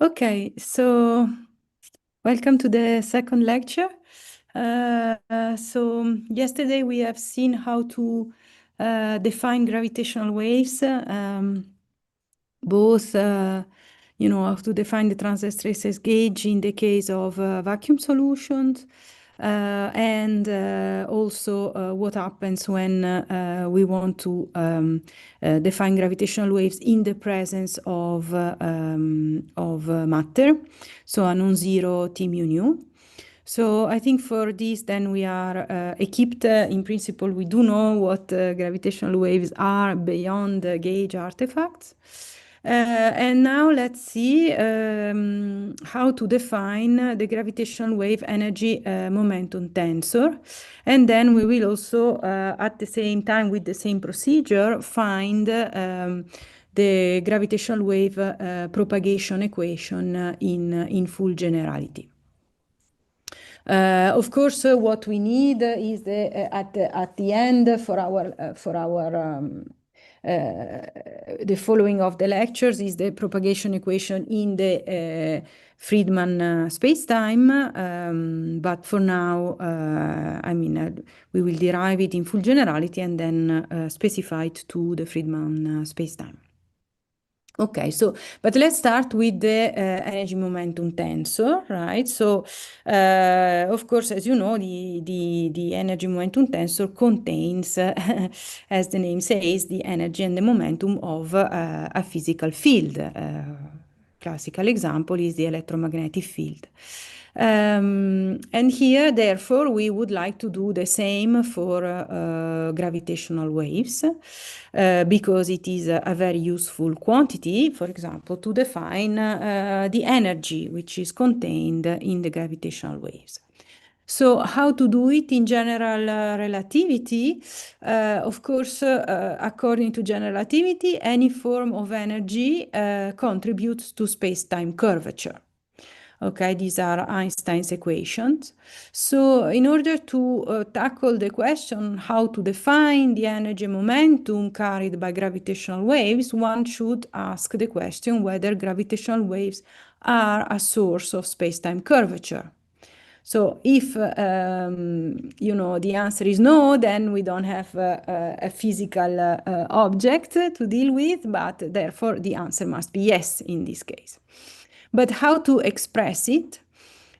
Okay, so welcome to the second lecture. Yesterday we have seen how to define gravitational waves, both how to define the transfer gauge in the case of vacuum solutions, and also what happens when we want to define gravitational waves in the presence of matter, so a non-zero T mu nu. So I think for this, then we are equipped. In principle, we do know what gravitational waves are beyond the gauge artifacts. And now let's see how to define the gravitational wave energy momentum tensor. And then we will also, at the same time, with the same procedure, find the gravitational wave propagation equation in full generality. Of course, what we need is at the end for our the following of the lectures is the propagation equation in the Friedmann spacetime. But for now, we will derive it in full generality and then specify it to the Friedmann spacetime. Okay, but let's start with the energy momentum tensor, right? So, of course, as you know, the energy momentum tensor contains, as the name says, the energy and the momentum of a physical field. Classical example is the electromagnetic field. And here, therefore, we would like to do the same for gravitational waves because it is a very useful quantity, for example, to define the energy which is contained in the gravitational waves. So how to do it in general relativity? Of course, according to general relativity, any form of energy contributes to space-time curvature. Okay, these are Einstein's equations. So in order to tackle the question how to define the energy momentum carried by gravitational waves, one should ask the question whether gravitational waves are a source of space-time curvature. So if the answer is no, then we don't have a physical object to deal with, but therefore the answer must be yes in this case. But how to express it?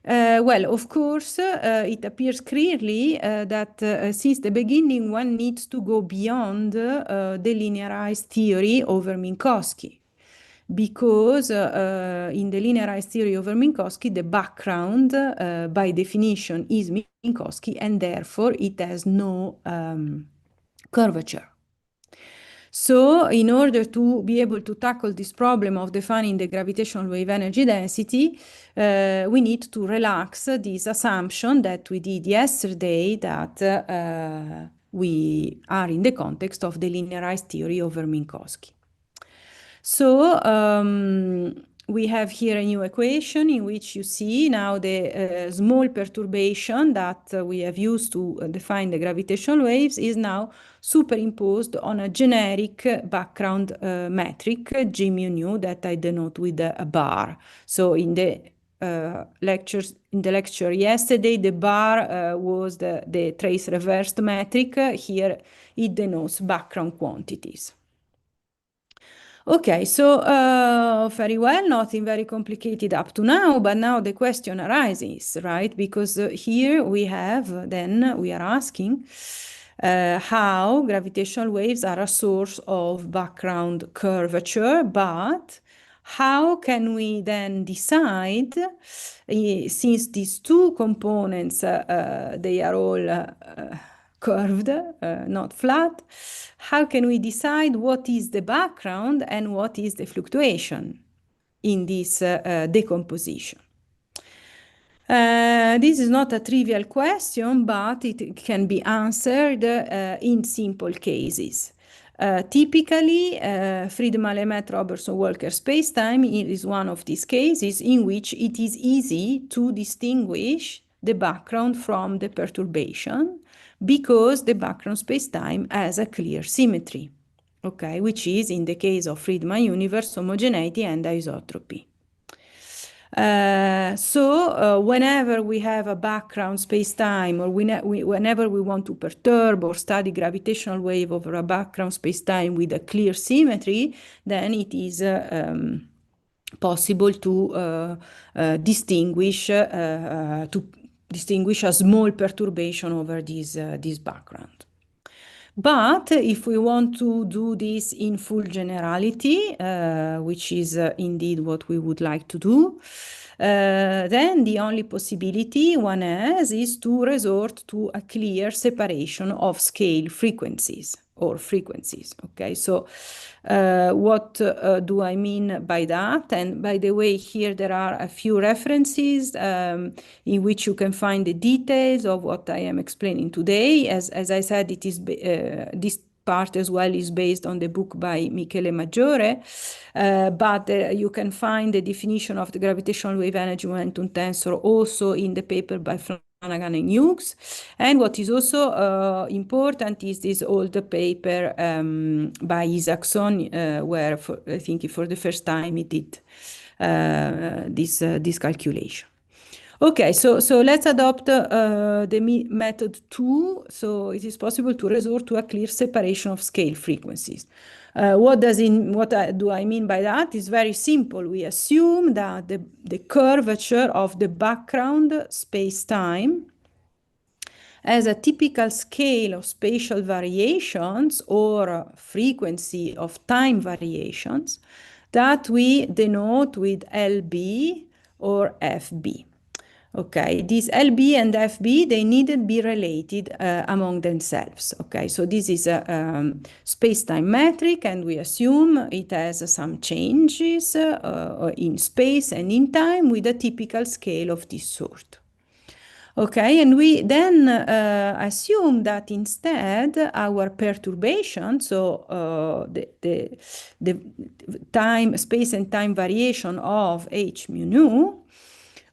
Well, of course, it appears clearly that since the beginning, one needs to go beyond the linearized theory over Minkowski. Because in the linearized theory over Minkowski, the background, by definition, is Minkowski, and therefore it has no curvature. So in order to be able to tackle this problem of defining the gravitational wave energy density, we need to relax this assumption that we did yesterday that we are in the context of the linearized theory over Minkowski. So we have here a new equation in which you see now the small perturbation that we have used to define the gravitational waves is now superimposed on a generic background metric, G mu nu, that I denote with a bar. So in the lecture yesterday, the bar was the trace reversed metric. Here it denotes background quantities. Okay, so very well, nothing very complicated up to now, but now the question arises, right? Because here we are asking how gravitational waves are a source of background curvature, but how can we then decide, since these two components, they are all curved, not flat, how can we decide what is the background and what is the fluctuation in this decomposition? This is not a trivial question, but it can be answered in simple cases. Typically, Friedmann-Lemaitre-Robertson-Walker spacetime is one of these cases in which it is easy to distinguish the background from the perturbation because the background spacetime has a clear symmetry, okay, which is in the case of Friedmann universe homogeneity and isotropy. Whenever we have a background space-time, or whenever we want to perturb or study gravitational wave over a background space-time with a clear symmetry, then it is possible to distinguish a small perturbation over this background. But if we want to do this in full generality, which is indeed what we would like to do, then the only possibility one has is to resort to a clear separation of scale frequencies or frequencies. Okay, so what do I mean by that? And by the way, here there are a few references in which you can find the details of what I am explaining today. As I said, it is this part as well is based on the book by Michele Maggiore, but you can find the definition of the gravitational wave energy momentum tensor also in the paper by Flanagan and Hughes. And what is also important is this older paper by Isaacson, where I think for the first time he did this calculation. Okay, so let's adopt the method 2. So it is possible to resort to a clear separation of scale frequencies. What do I mean by that? It's very simple. We assume that the curvature of the background space-time has a typical scale of spatial variations or frequency of time variations that we denote with LB or FB. Okay, these LB and FB, they needn't be related among themselves. Okay, so this is a space-time metric, and we assume it has some changes in space and in time with a typical scale of this sort. Okay, and we then assume that instead our perturbation, so the time, space and time variation of h mu nu,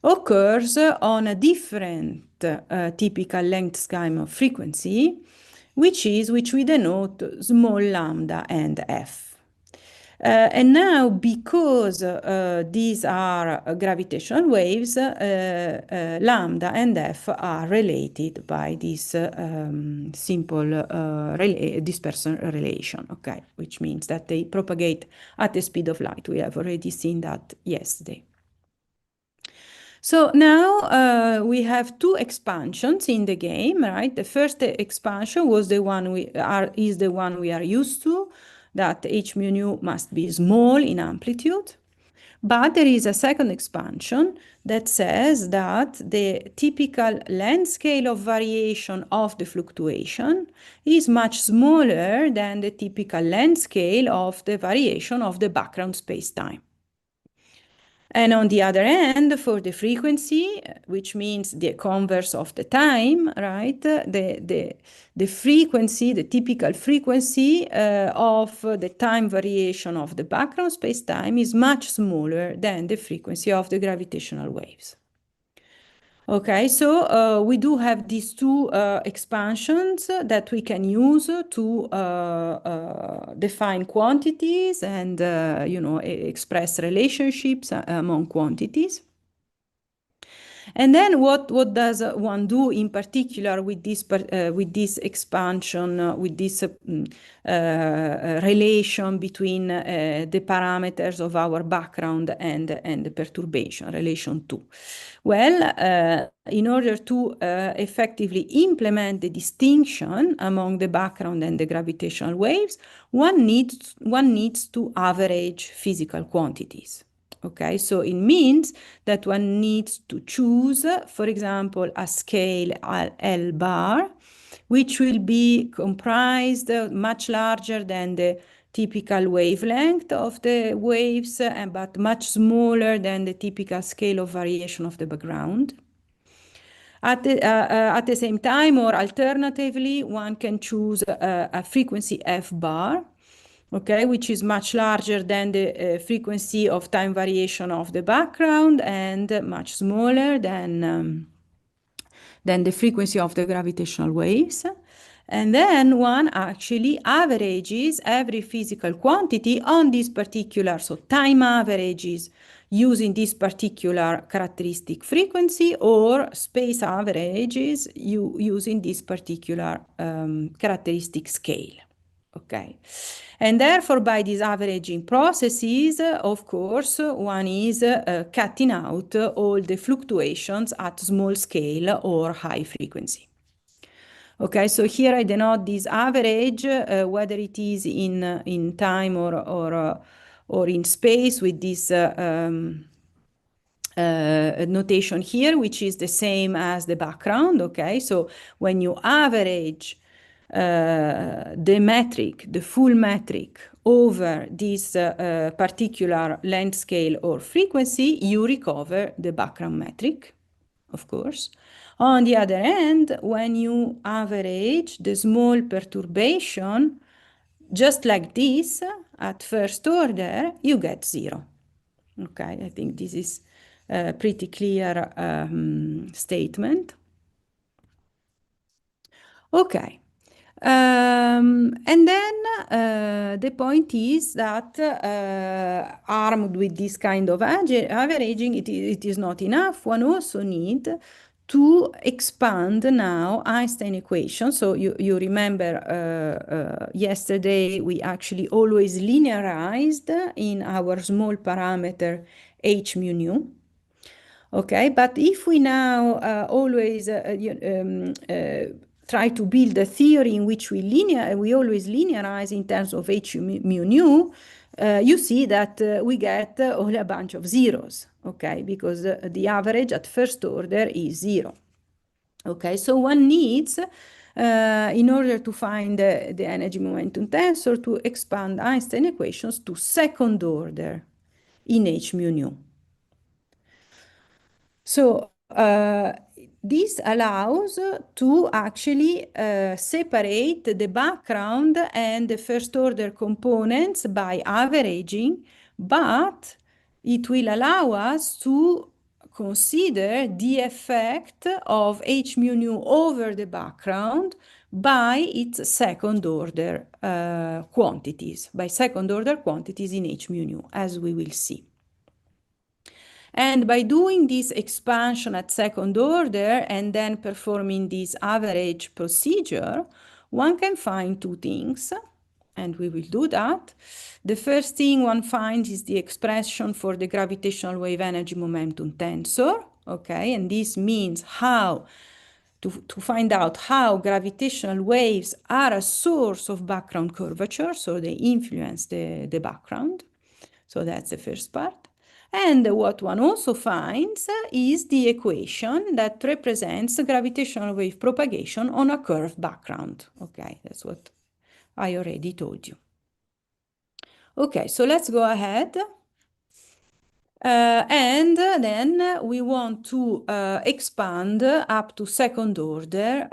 occurs on a different typical length scheme of frequency, which we denote small lambda and f. And now, because these are gravitational waves, lambda and f are related by this simple dispersion relation, okay, which means that they propagate at the speed of light. We have already seen that yesterday. So now we have two expansions in the game, right? The first expansion was the one we are used to, that h mu nu must be small in amplitude. But there is a second expansion that says that the typical length scale of variation of the fluctuation is much smaller than the typical length scale of the variation of the background space-time. And on the other hand, for the frequency, which means the converse of the time, right? The frequency, the typical frequency of the time variation of the background space-time is much smaller than the frequency of the gravitational waves. Okay, so we do have these two expansions that we can use to define quantities and express relationships among quantities. And then what does one do in particular with this expansion, with this relation between the parameters of our background and the perturbation, relation 2? Well, in order to effectively implement the distinction among the background and the gravitational waves, one needs to average physical quantities. Okay, so it means that one needs to choose, for example, a scale L bar, which will be comprised much larger than the typical wavelength of the waves, but much smaller than the typical scale of variation of the background. At the same time, or alternatively, one can choose a frequency F bar, okay, which is much larger than the frequency of time variation of the background and much smaller than the frequency of the gravitational waves. And then one actually averages every physical quantity on this particular, so time averages using this particular characteristic frequency, or space averages using this particular characteristic scale. Okay. And therefore, by these averaging processes, of course, one is cutting out all the fluctuations at small scale or high frequency. Okay, so here I denote this average, whether it is in time or in space, with this notation here, which is the same as the background. Okay, so when you average the metric, the full metric, over this particular length scale or frequency, you recover the background metric, of course. On the other hand, when you average the small perturbation, just like this, at first order, you get 0. Okay, I think this is a pretty clear statement. Okay. And then the point is that armed with this kind of averaging, it is not enough. One also need to expand now Einstein equation. So you remember yesterday we actually always linearized in our small parameter h mu nu. Okay, but if we now always try to build a theory in which we always linearize in terms of h mu nu, you see that we get all a bunch of zeros, okay, because the average at first order is 0. Okay, so one needs, in order to find the energy momentum tensor, to expand Einstein equations to second order in h mu nu. So this allows to actually separate the background and the first order components by averaging, but it will allow us to consider the effect of h mu nu over the background by its second order quantities, by second order quantities in h mu nu, as we will see. And by doing this expansion at second order and then performing this average procedure, one can find two things, and we will do that. The first thing one finds is the expression for the gravitational wave energy momentum tensor, okay? And this means how to find out how gravitational waves are a source of background curvature, so they influence the background. So that's the first part. And what one also finds is the equation that represents gravitational wave propagation on a curved background. Okay, that's what I already told you. Okay, so let's go ahead. And then we want to expand up to second order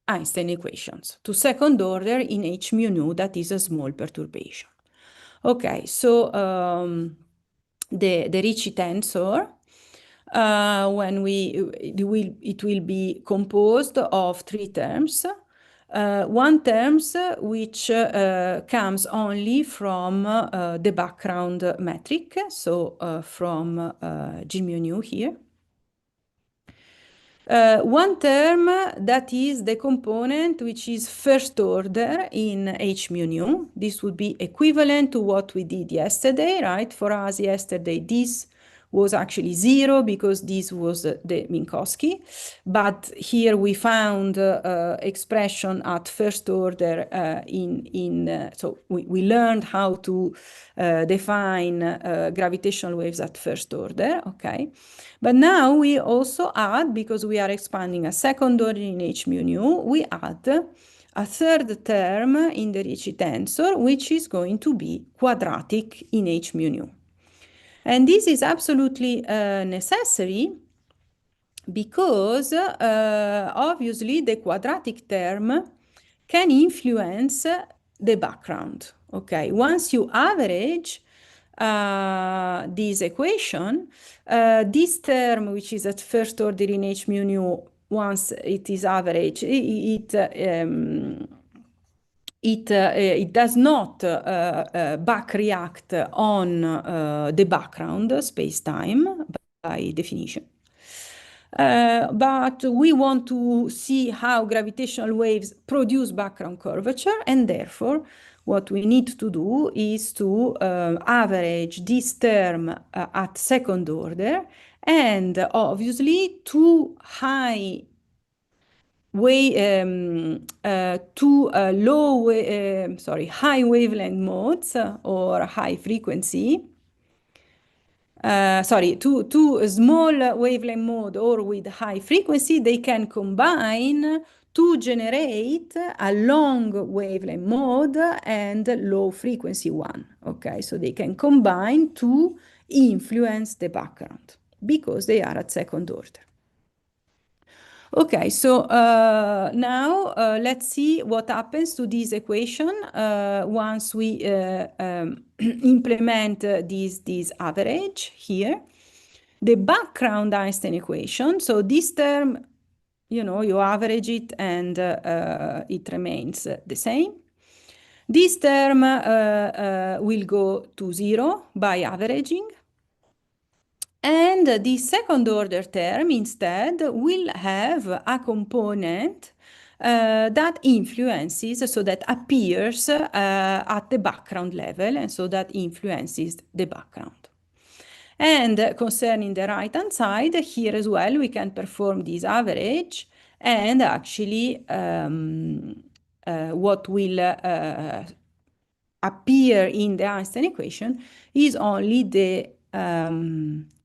Einstein equations, to second order in h mu nu, that is a small perturbation. Okay, so the Ricci tensor, when it will be composed of 3 terms. One term which comes only from the background metric, so from G mu nu here. One term that is the component which is first order in h mu nu. This would be equivalent to what we did yesterday, right? For us yesterday, this was actually 0 because this was the Minkowski. But here we found expression at first order so we learned how to define gravitational waves at first order, okay? But now we also add, because we are expanding a second order in h mu nu, we add a third term in the Ricci tensor, which is going to be quadratic in h mu nu. And this is absolutely necessary because obviously the quadratic term can influence the background. Okay, once you average this equation, this term, which is at first order in h mu nu, once it is averaged, it does not back react on the background space-time by definition. But we want to see how gravitational waves produce background curvature, and therefore what we need to do is to average this term at second order, and obviously two high high wavelength modes or high frequency. Two small wavelength mode or with high frequency, they can combine to generate a long wavelength mode and low frequency one. Okay, so they can combine to influence the background because they are at second order. Okay, so now let's see what happens to this equation once we implement this average here. The background Einstein equation, so this term, you average it and it remains the same. This term will go to 0 by averaging. And the second order term instead will have a component that influences, so that appears at the background level, and so that influences the background. And concerning the right-hand side, here as well, we can perform this average, and actually what will appear in the Einstein equation is only the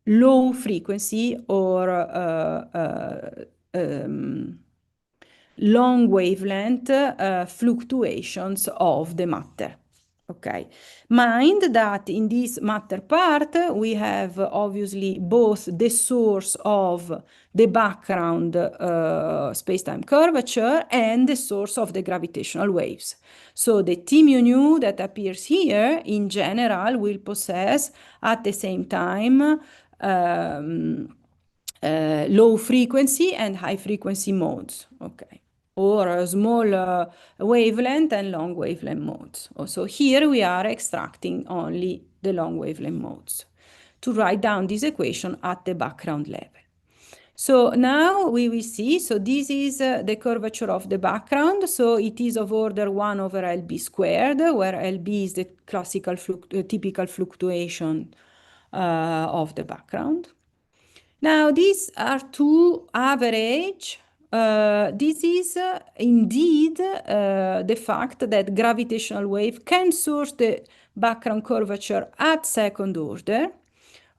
low frequency or long wavelength fluctuations of the matter. Okay, mind that in this matter part, we have obviously both the source of the background space-time curvature and the source of the gravitational waves. So the T mu nu that appears here in general will possess at the same time low frequency and high frequency modes. Okay, or a small wavelength and long wavelength modes. Also here we are extracting only the long wavelength modes to write down this equation at the background level. So now we will see, so this is the curvature of the background. So it is of order 1 over LB squared, where LB is the classical typical fluctuation of the background. Now these are two average. This is indeed the fact that gravitational wave can source the background curvature at second order.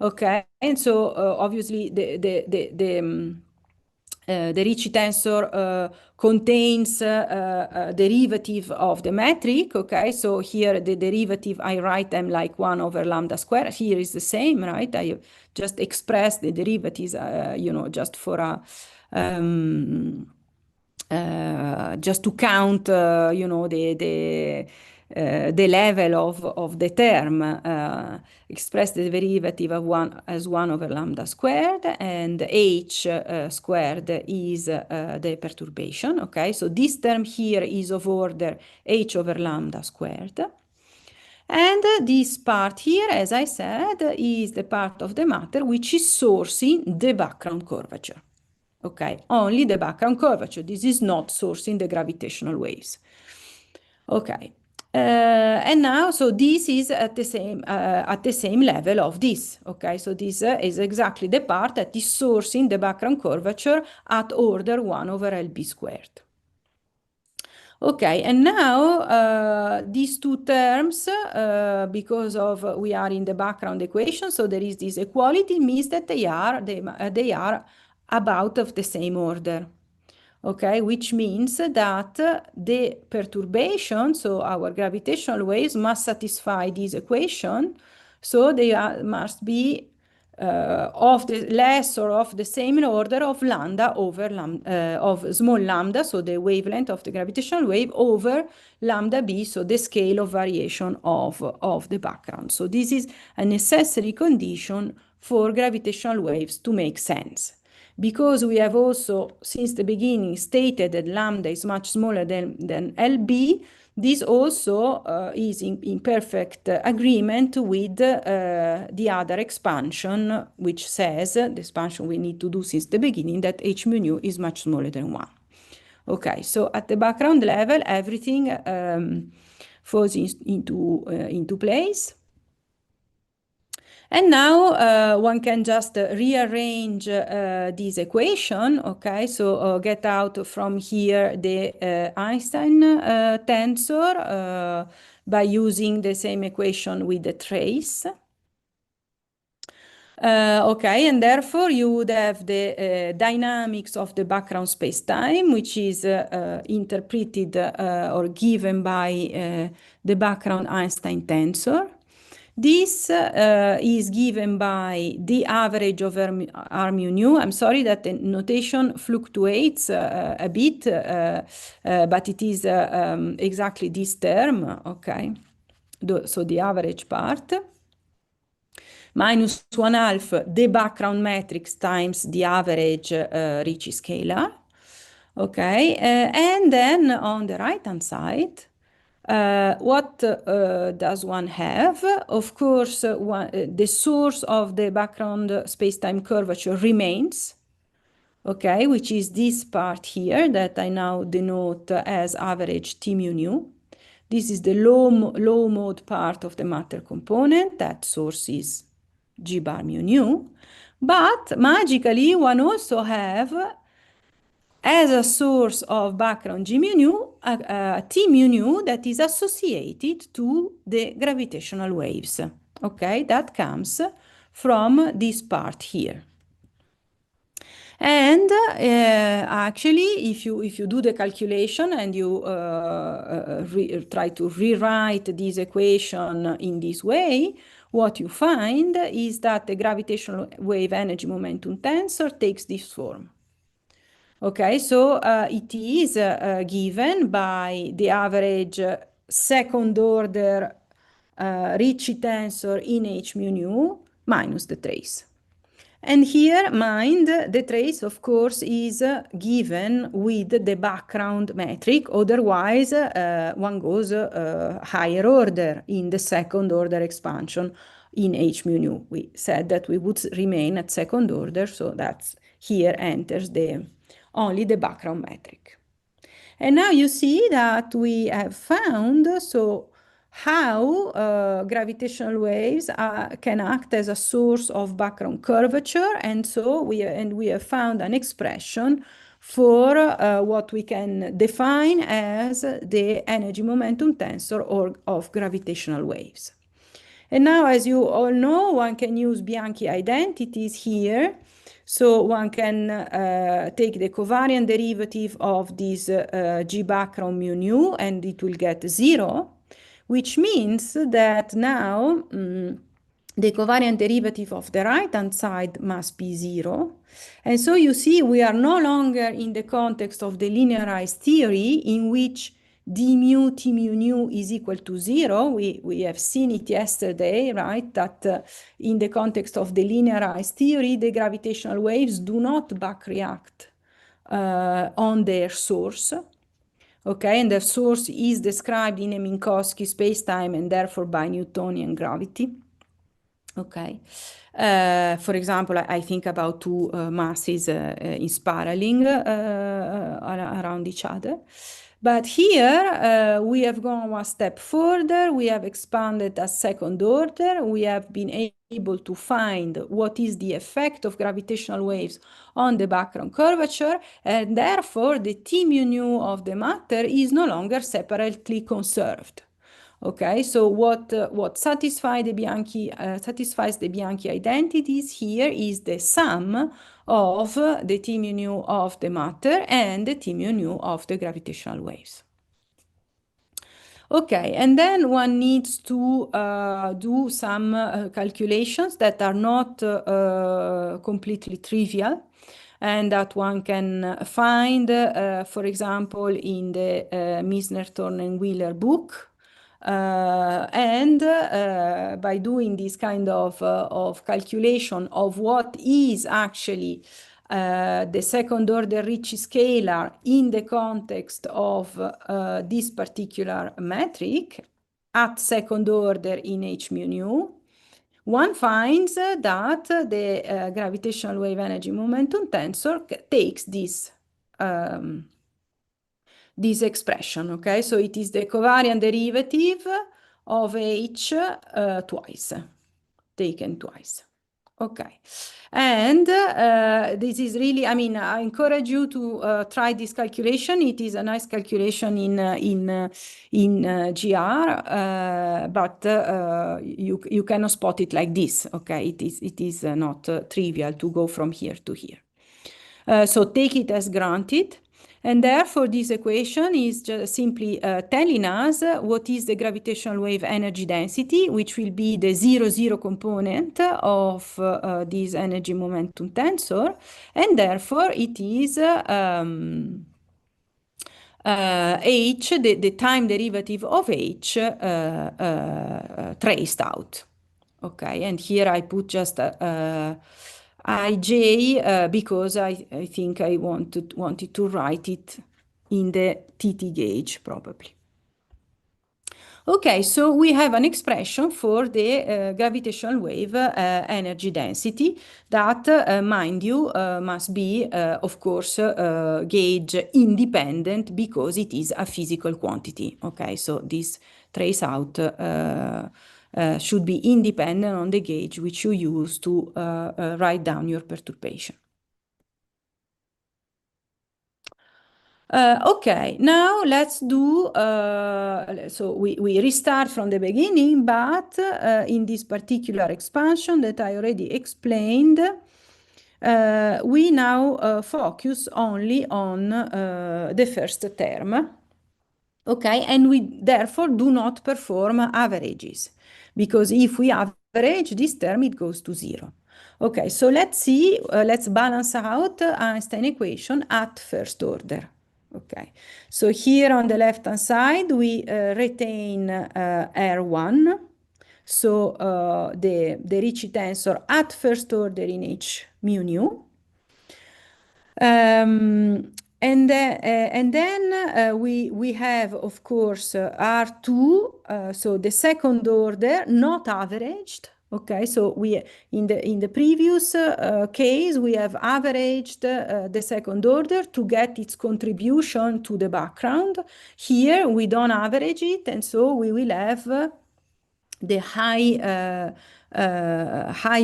Okay, and so obviously the Ricci tensor contains a derivative of the metric. Okay, so here the derivative, I write them like 1 over lambda square. Here is the same, right? I just express the derivatives, just for a just to count, the level of the term. Express the derivative of 1 as 1 over lambda squared, and h squared is the perturbation. Okay, so this term here is of order h over lambda squared. And this part here, as I said, is the part of the matter which is sourcing the background curvature. Okay, only the background curvature. This is not sourcing the gravitational waves. Okay, and now, so this is at the same level of this. Okay, so this is exactly the part that is sourcing the background curvature at order 1 over LB squared. Okay, and now these two terms, because of we are in the background equation, so there is this equality, means that they are about of the same order. Okay, which means that the perturbation, so our gravitational waves, must satisfy this equation. So they must be of the less or of the same order of lambda over lambda, of small lambda, so the wavelength of the gravitational wave, over lambda b, so the scale of variation of the background. So this is a necessary condition for gravitational waves to make sense. Because we have also, since the beginning, stated that lambda is much smaller than LB, this also is in perfect agreement with the other expansion, which says, the expansion we need to do since the beginning, that h mu nu is much smaller than 1. Okay, so at the background level, everything falls into place. And now one can just rearrange this equation, okay? So get out from here the Einstein tensor by using the same equation with the trace. Okay, and therefore you would have the dynamics of the background space-time, which is interpreted or given by the background Einstein tensor. This is given by the average of R mu nu. I'm sorry that the notation fluctuates a bit, but it is exactly this term, okay? So the average part. Minus 1/2 the background matrix times the average Ricci scalar. Okay, and then on the right-hand side, what does one have? Of course, the source of the background space-time curvature remains, okay, which is this part here that I now denote as average T mu nu. This is the low mode part of the matter component. That source is G bar mu nu. But magically, one also have as a source of background G mu nu, T mu nu that is associated to the gravitational waves. Okay, that comes from this part here. And actually, if you do the calculation and you try to rewrite this equation in this way, what you find is that the gravitational wave energy momentum tensor takes this form. Okay, so it is given by the average second order Ricci tensor in h mu nu minus the trace. And here, mind, the trace, of course, is given with the background metric. Otherwise, one goes higher order in the second order expansion in h mu nu. We said that we would remain at second order, so that's here enters only the background metric. And now you see that we have found how gravitational waves can act as a source of background curvature, and so we have found an expression for what we can define as the energy momentum tensor of gravitational waves. And now, as you all know, one can use Bianchi identities here. So one can take the covariant derivative of this G background mu nu, and it will get 0, which means that now the covariant derivative of the right-hand side must be 0. And so you see we are no longer in the context of the linearized theory in which d mu T mu nu is equal to 0. We have seen it yesterday, right? That in the context of the linearized theory, the gravitational waves do not back react on their source. Okay, and the source is described in a Minkowski spacetime and therefore by Newtonian gravity. Okay, for example, I think about two masses in spiraling around each other. But here we have gone one step further. We have expanded as second order. We have been able to find what is the effect of gravitational waves on the background curvature, and therefore the T mu nu of the matter is no longer separately conserved. Okay, so what satisfies the Bianchi identities here is the sum of the T mu nu of the matter and the T mu nu of the gravitational waves. Okay, and then one needs to do some calculations that are not completely trivial, and that one can find, for example, in the Misner, Thorne, and Wheeler book. And by doing this kind of calculation of what is actually the second order Ricci scalar in the context of this particular metric at second order in h mu nu, one finds that the gravitational wave energy momentum tensor takes this expression, okay? So it is the covariant derivative of h twice, taken twice. Okay, and this is really, I mean, I encourage you to try this calculation. It is a nice calculation in GR, but you cannot spot it like this. Okay, it is not trivial to go from here to here. So take it as granted. And therefore, this equation is just simply telling us what is the gravitational wave energy density, which will be the 0, 0 component of this energy momentum tensor. And therefore, it is h, the time derivative of h traced out. Okay, and here I put just ij because I think I wanted to write it in the TT gauge probably. Okay, so we have an expression for the gravitational wave energy density that, mind you, must be, of course, gauge independent because it is a physical quantity. Okay, so this trace out should be independent on the gauge which you use to write down your perturbation. Okay, now let's do, so we restart from the beginning, but in this particular expansion that I already explained, we now focus only on the first term, okay, and we therefore do not perform averages, because if we average this term, it goes to 0. Okay, so let's see, let's balance out Einstein equation at first order. Okay, so here on the left-hand side, we retain R1, so the Ricci tensor at first order in h mu nu. And then we have, of course, R2, so the second order, not averaged. Okay, so we in the previous case we have averaged the second order to get its contribution to the background. Here we don't average it, and so we will have the high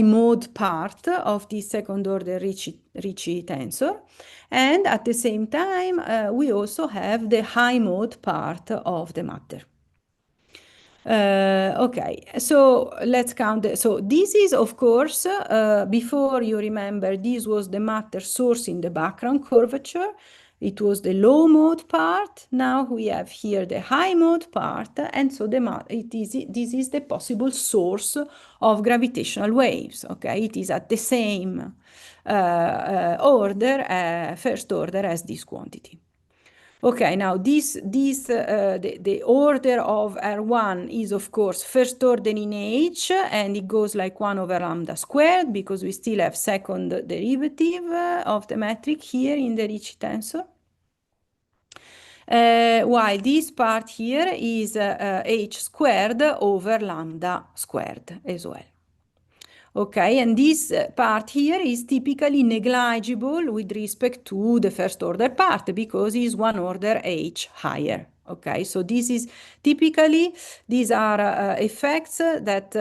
mode part of the second order Ricci tensor, and at the same time we also have the high mode part of the matter. Okay, so let's count. So this is, of course, before you remember, this was the matter source in the background curvature. It was the low mode part. Now we have here the high mode part, and so this is the possible source of gravitational waves. Okay, it is at the same order, first order as this quantity. Okay, now the order of R1 is, of course, first order in H, and it goes like 1 over lambda squared because we still have second derivative of the metric here in the Ricci tensor. While this part here is H squared over lambda squared as well. Okay, and this part here is typically negligible with respect to the first order part because it's 1 order h higher. Okay, so this is typically, these are effects that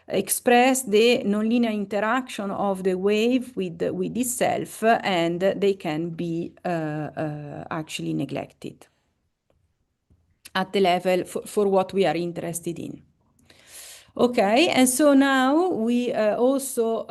express the nonlinear interaction of the wave with itself, and they can be actually neglected at the level for what we are interested in. Okay, and so now we also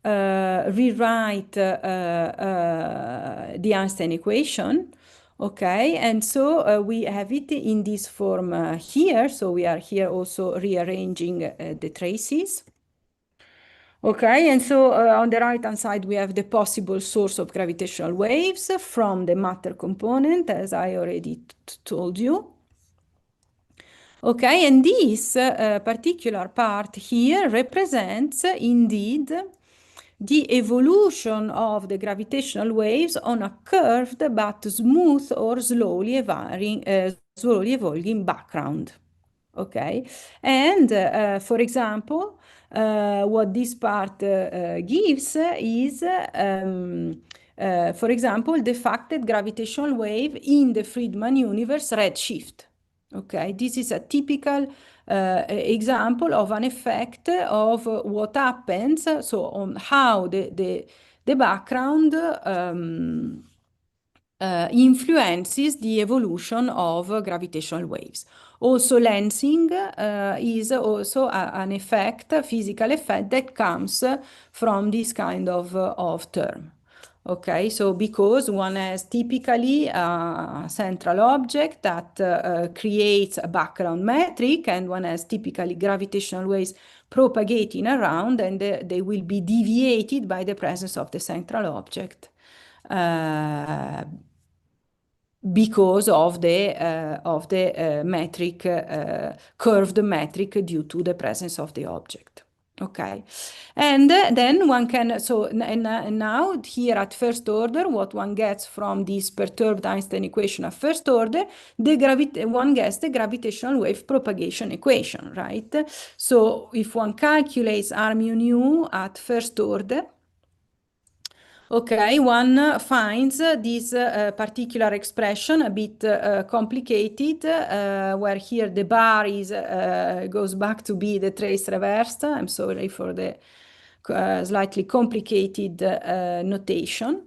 rewrite the Einstein equation. Okay, and so we have it in this form here. So we are here also rearranging the traces. Okay, and so on the right-hand side, we have the possible source of gravitational waves from the matter component, as I already told you. Okay, and this particular part here represents indeed the evolution of the gravitational waves on a curved but smooth or slowly evolving background. Okay, and for example, what this part gives is, for example, the fact that gravitational wave in the Friedman universe redshift. Okay, this is a typical example of an effect of what happens, so on how the background influences the evolution of gravitational waves. Also, lensing is also an effect, a physical effect that comes from this kind of term. Okay, so because one has typically a central object that creates a background metric, and one has typically gravitational waves propagating around, and they will be deviated by the presence of the central object. Because of the metric, curved metric due to the presence of the object. Okay, and then one can, so and now here at first order, what one gets from this perturbed Einstein equation at first order, one gets the gravitational wave propagation equation, right? So if one calculates r mu nu at first order, okay, one finds this particular expression a bit complicated, where here the bar is goes back to be the trace reversed. I'm sorry for the slightly complicated notation.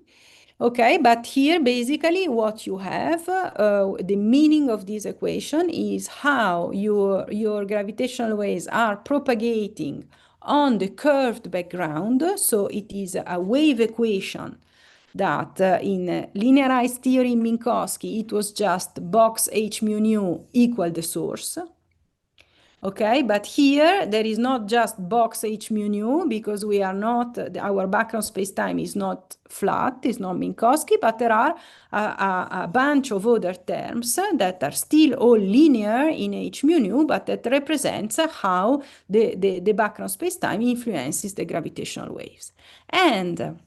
Okay, but here basically what you have, the meaning of this equation is how your gravitational waves are propagating on the curved background. So it is a wave equation that in linearized theory in Minkowski, it was just box h mu nu equal the source. Okay, but here there is not just box h mu nu, because we are not, our background space-time is not flat, it's not Minkowski, but there are a bunch of other terms that are still all linear in h mu nu, but that represents how the background space-time influences the gravitational waves. And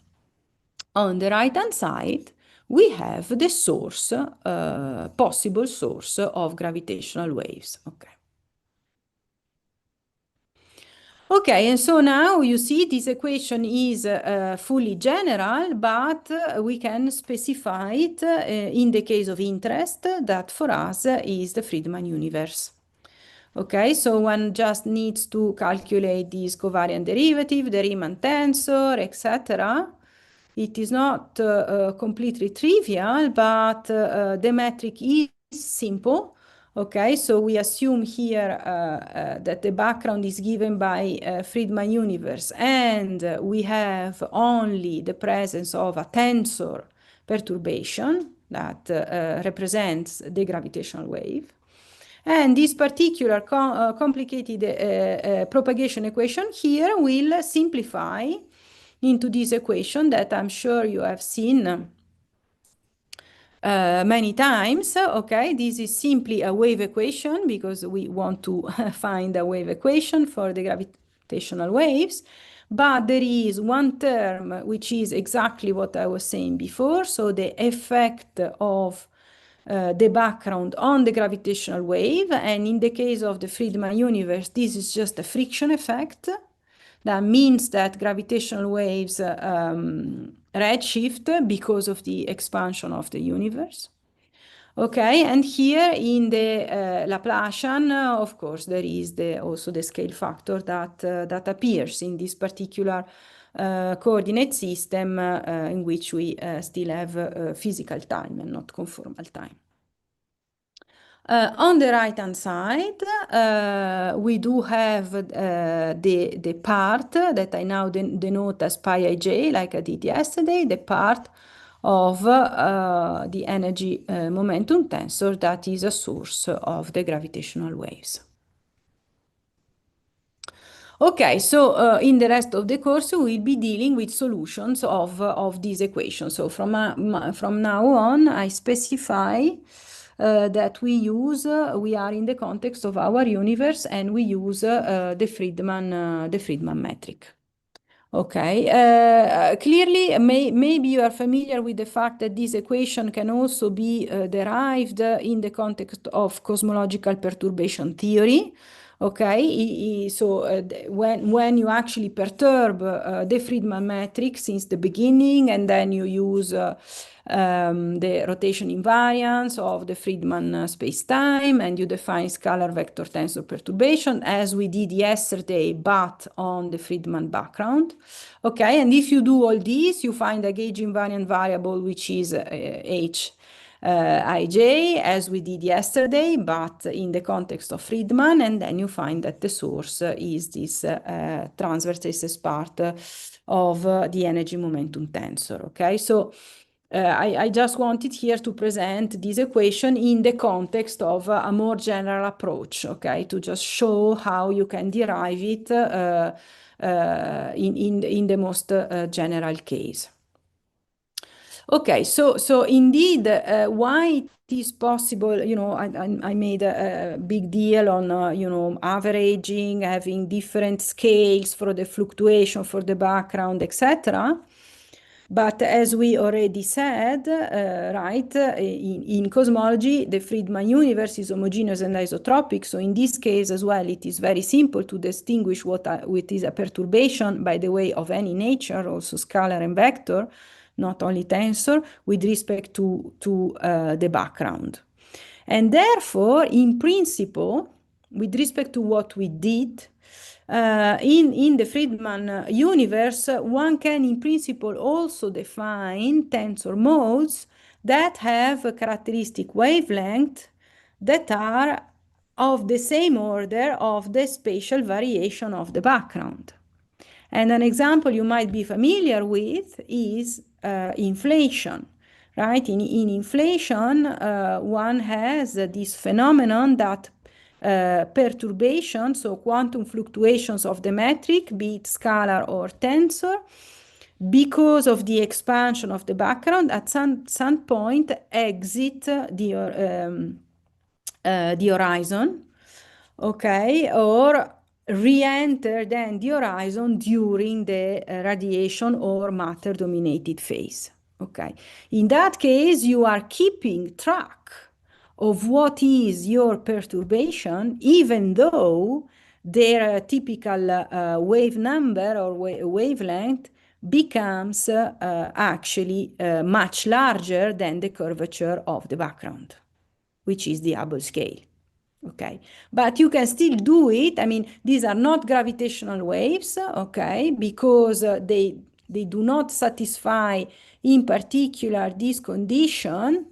on the right-hand side, we have the source, possible source of gravitational waves. Okay. Okay, and so now you see this equation is fully general, but we can specify it in the case of interest, that for us is the Friedman universe. Okay, so one just needs to calculate this covariant derivative, the Riemann tensor, etc. It is not completely trivial, but the metric is simple. Okay, so we assume here that the background is given by Friedman universe, and we have only the presence of a tensor perturbation that represents the gravitational wave. And this particular complicated propagation equation here will simplify into this equation that I'm sure you have seen many times. Okay, this is simply a wave equation because we want to find a wave equation for the gravitational waves. But there is one term which is exactly what I was saying before. So the effect of the background on the gravitational wave. And in the case of the Friedman universe, this is just a friction effect. That means that gravitational waves redshift because of the expansion of the universe. Okay, and here in the Laplacian, of course, there is also the scale factor that appears in this particular coordinate system in which we still have physical time and not conformal time. On the right-hand side, we do have the part that I now denote as pi ij, like I did yesterday, the part of the energy momentum tensor that is a source of the gravitational waves. Okay, so in the rest of the course, we'll be dealing with solutions of these equations. So from now on, I specify that we use, we are in the context of our universe, and we use the Friedman metric. Okay, clearly, maybe you are familiar with the fact that this equation can also be derived in the context of cosmological perturbation theory. Okay, so when you actually perturb the Friedman metric since the beginning, and then you use the rotation invariance of the Friedman spacetime, and you define scalar vector tensor perturbation as we did yesterday, but on the Friedman background. Okay, and if you do all this, you find a gauge invariant variable, which is Ij, as we did yesterday, but in the context of Friedman, and then you find that the source is this transverse as part of the energy momentum tensor. Okay, so I just wanted here to present this equation in the context of a more general approach, okay, to just show how you can derive it in the most general case. Okay, so indeed, why it is possible, I made a big deal on, averaging, having different scales for the fluctuation, for the background, etc. But as we already said, right, in cosmology, the Friedman universe is homogeneous and isotropic. So in this case as well, it is very simple to distinguish what is a perturbation, by the way, of any nature, also scalar and vector, not only tensor, with respect to the background. And therefore, in principle, with respect to what we did, in the Friedman universe, one can in principle also define tensor modes that have a characteristic wavelength that are of the same order of the spatial variation of the background. And an example you might be familiar with is inflation, right? In inflation, one has this phenomenon that perturbations, so quantum fluctuations of the metric, be it scalar or tensor, because of the expansion of the background, at some point exit the horizon, okay, or re-enter then the horizon during the radiation or matter-dominated phase. Okay, in that case, you are keeping track of what is your perturbation, even though their typical wave number or wavelength becomes actually much larger than the curvature of the background, which is the Hubble scale. Okay, but you can still do it. I mean, these are not gravitational waves, okay, because they do not satisfy in particular this condition.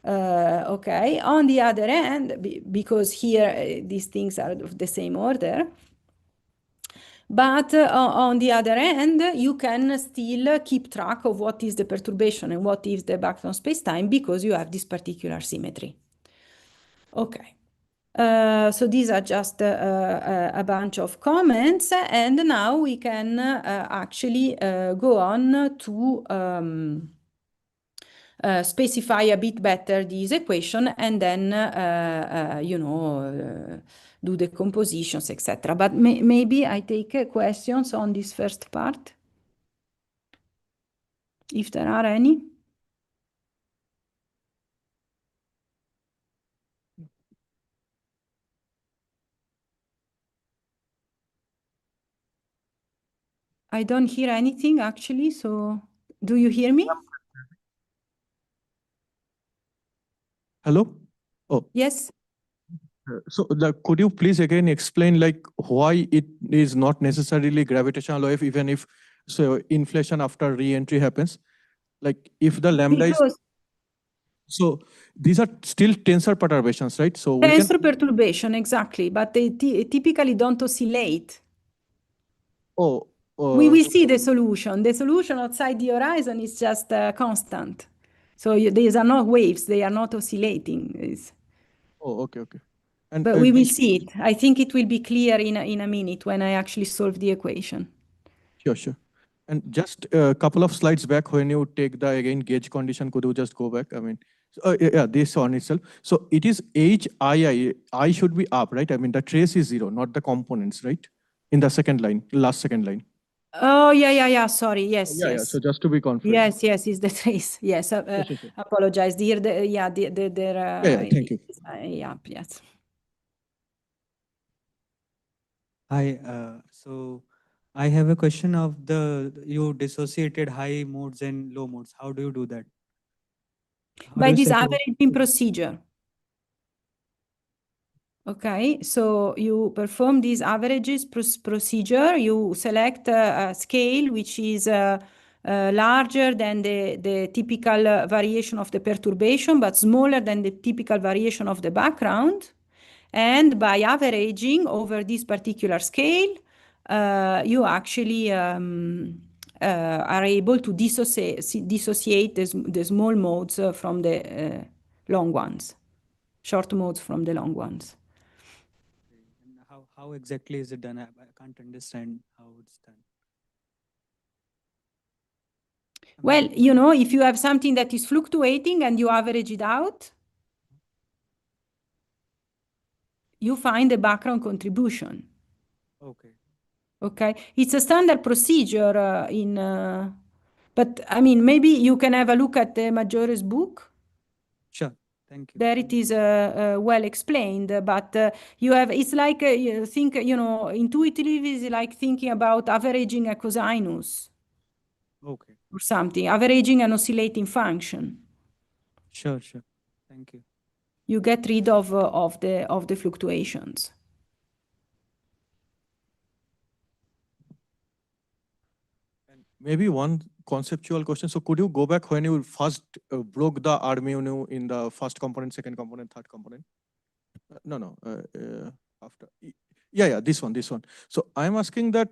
Okay, on the other hand, because here these things are of the same order, but on the other hand, you can still keep track of what is the perturbation and what is the background spacetime because you have this particular symmetry. Okay. So these are just a bunch of comments, and now we can actually go on to specify a bit better this equation, and then do the compositions, etc. But maybe I take questions on this first part, if there are any. I don't hear anything actually, so do you hear me? Hello? Oh, yes. So could you please again explain like why it is not necessarily gravitational wave even if inflation after re-entry happens? Like if the lambda is... So these are still tensor perturbations, right? So tensor perturbation, exactly, but they typically don't oscillate. We will see the solution. The solution outside the horizon is just constant. So these are not waves. They are not oscillating. Okay. But we will see it. I think it will be clear in a minute when I actually solve the equation. Sure. And just a couple of slides back, when you take the again gauge condition, could you just go back? I mean, Yeah, this one itself. So it is HII. I should be up, right? I mean, the trace is 0, not the components, right? In the second line, last second line. Oh, yeah. Sorry. Yes, Yeah. yes. So just to be confident. Yes, is the trace. Yes, Sure. apologize. Here, Yeah. Thank you. Yeah, yes. Hi, so I have a question of you dissociated high modes and low modes. How do you do that? By this averaging procedure. Okay, so you perform these averages procedure. You select a scale which is larger than the typical variation of the perturbation, but smaller than the typical variation of the background. And by averaging over this particular scale, you actually are able to dissociate the small modes from the long ones, short modes from the long ones. And how exactly is it done? I can't understand how it's done. Well, if you have something that is fluctuating and you average it out, you find the background contribution. Okay. It's a standard procedure but I mean, maybe you can have a look at the Maggiore's book. Sure. Thank you. There it is well explained, but it's like you think, intuitively is like thinking about averaging a cosinus. Okay. Or something, averaging an oscillating function. Sure. Thank you. You get rid of the fluctuations. And maybe one conceptual question. So could you go back when you first broke the R mu in the first component, second component, third component? No. After. Yeah, this one. So I'm asking that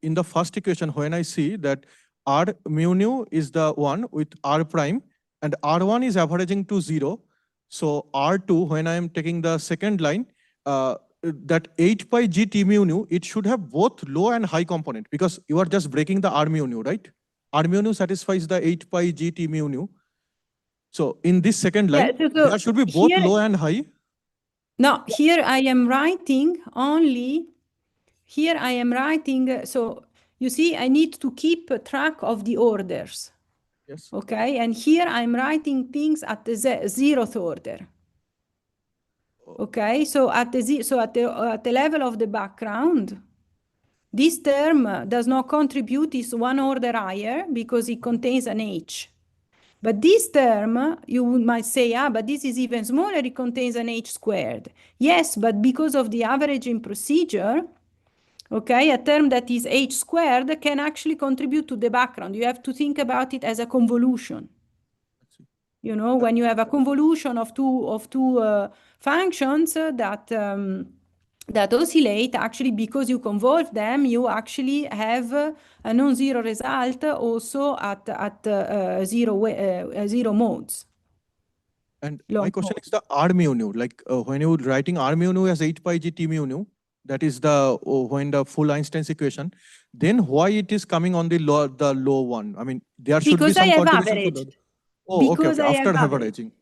in the first equation, when I see that R mu nu is the one with R prime and R1 is averaging to 0. So R2, when I am taking the second line, that 8 pi g t mu nu, it should have both low and high component because you are just breaking the R mu nu, right? R mu nu satisfies the 8 pi g t mu nu. So in this second line, there should be both low and high. No, here I am writing only, so you see, I need to keep track of the orders. Yes. Okay, and here I'm writing things at the zeroth order. Okay, so at the level of the background, this term does not contribute, is one order higher because it contains an H. But this term, you might say, but this is even smaller, it contains an H squared. Yes, but because of the averaging procedure, okay, a term that is H squared can actually contribute to the background. You have to think about it as a convolution. When you have a convolution of two functions that oscillate, actually, because you convolve them, you actually have a non-zero result also at zero modes. And my question is the R mu nu, like when you're writing R mu nu as 8 pi g t mu nu, that is the when the full Einstein's equation, then why it is coming on the low one? I mean, there should because be some I have contribution averaged. Okay. After averaging.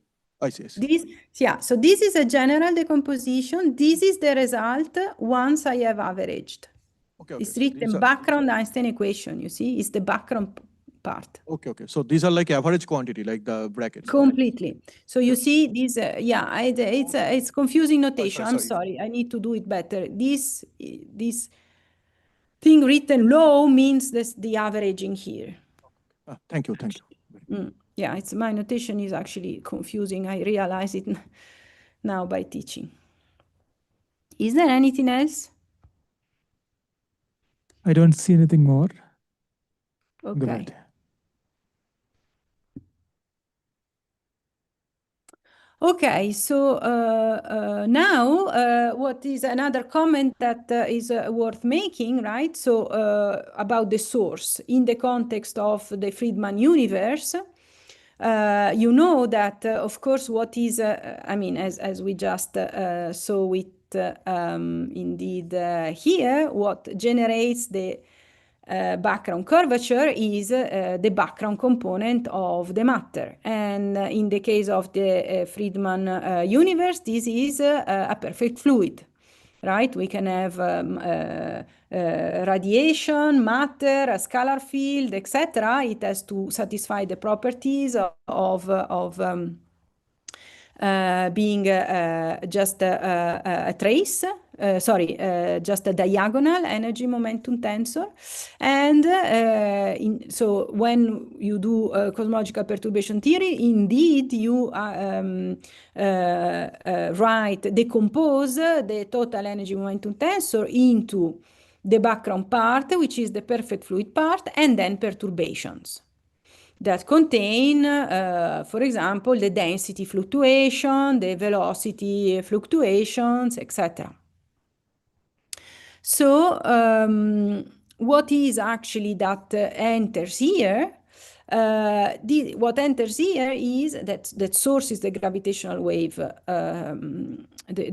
I see. So this is a general decomposition. This is the result once I have averaged. Okay. It's written background Einstein equation, you see, it's the background part. Okay. So these are like average quantity, like the brackets. Completely. So you see these, it's confusing notation. I'm sorry, I need to do it better. This thing written low means the averaging here. Thank you. Yeah, my notation is actually confusing. I realize it now by teaching. Is there anything else? I don't see anything more. Okay. Go ahead. Okay, so now what is another comment that is worth making, right? So about the source in the context of the Friedman universe, you know that, of course, what is, as we just saw it indeed here, what generates the background curvature is the background component of the matter. And in the case of the Friedman universe, this is a perfect fluid, right? We can have radiation, matter, a scalar field, etc. It has to satisfy the properties of being just a trace, just a diagonal energy momentum tensor. And so when you do cosmological perturbation theory, indeed you decompose the total energy momentum tensor into the background part, which is the perfect fluid part, and then perturbations that contain, for example, the density fluctuation, the velocity fluctuations, etc. So what is actually that enters here? What enters here is that sources the gravitational wave, the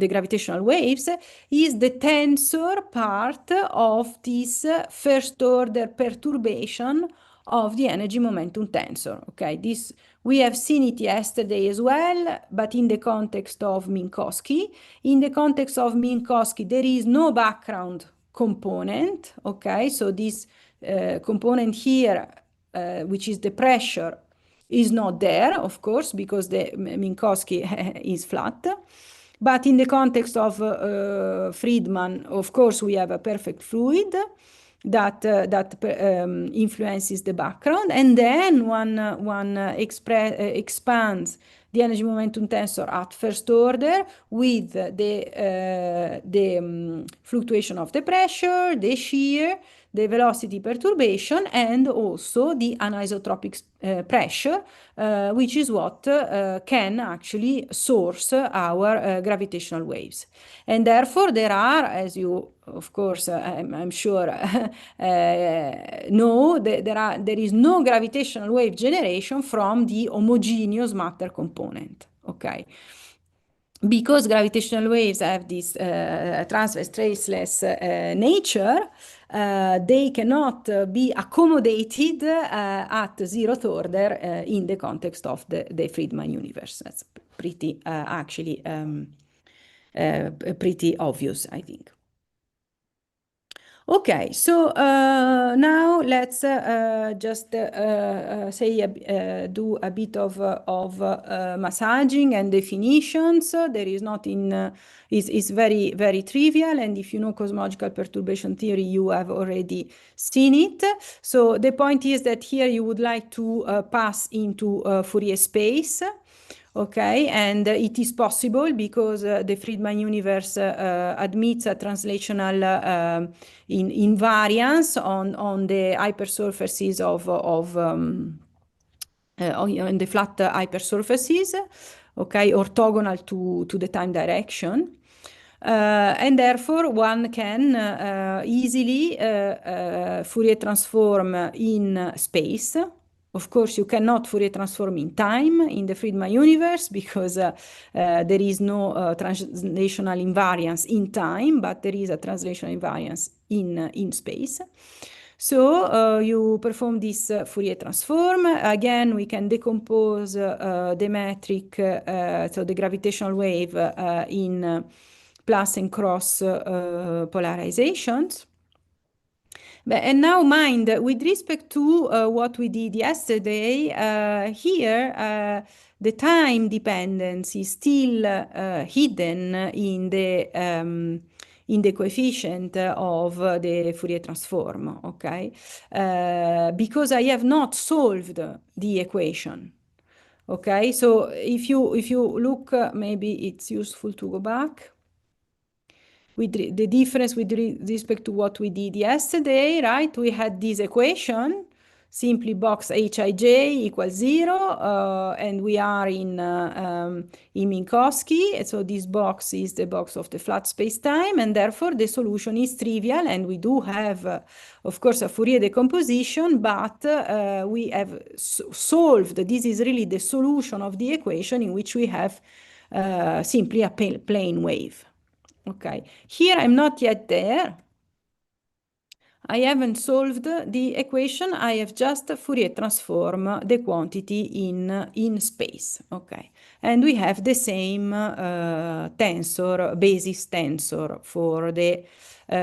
gravitational waves, is the tensor part of this first order perturbation of the energy momentum tensor. Okay, this we have seen it yesterday as well, but in the context of Minkowski. In the context of Minkowski, there is no background component. Okay, so this component here, which is the pressure, is not there, of course, because the Minkowski is flat. But in the context of Friedman, of course, we have a perfect fluid that influences the background, and then one expands the energy momentum tensor at first order with the fluctuation of the pressure, the shear, the velocity perturbation, and also the anisotropic pressure, which is what can actually source our gravitational waves. And therefore there are, as you of course I'm sure know, there is no gravitational wave generation from the homogeneous matter component. Okay, because gravitational waves have this transverse traceless nature, they cannot be accommodated at zeroth order in the context of the Friedman universe. That's pretty actually pretty obvious, I think. Okay, so now let's just say do a bit of massaging and definitions. There is not in is very very trivial, and if you know cosmological perturbation theory, you have already seen it. So the point is that here you would like to pass into Fourier space. Okay, and it is possible because the Friedman universe admits a translational invariance on the hypersurfaces on the flat hypersurfaces, okay, orthogonal to the time direction. And therefore one can easily Fourier transform in space. Of course, you cannot Fourier transform in time in the Friedman universe because there is no translational invariance in time, but there is a translational invariance in space. So you perform this Fourier transform. Again, we can decompose the metric, so the gravitational wave in plus and cross polarizations. And now mind, with respect to what we did yesterday, here the time dependence is still hidden in the coefficient of the Fourier transform, okay? Because I have not solved the equation. Okay, so if you look, maybe it's useful to go back. With the difference with respect to what we did yesterday, right? We had this equation, simply box Hij equals 0, and we are in Minkowski. So this box is the box of the flat space-time, and therefore the solution is trivial, and we do have, of course, a Fourier decomposition, but we have solved. This is really the solution of the equation in which we have simply a plane wave. Okay, here I'm not yet there. I haven't solved the equation, I have just Fourier transform the quantity in space, okay? And we have the same tensor, basis tensor for the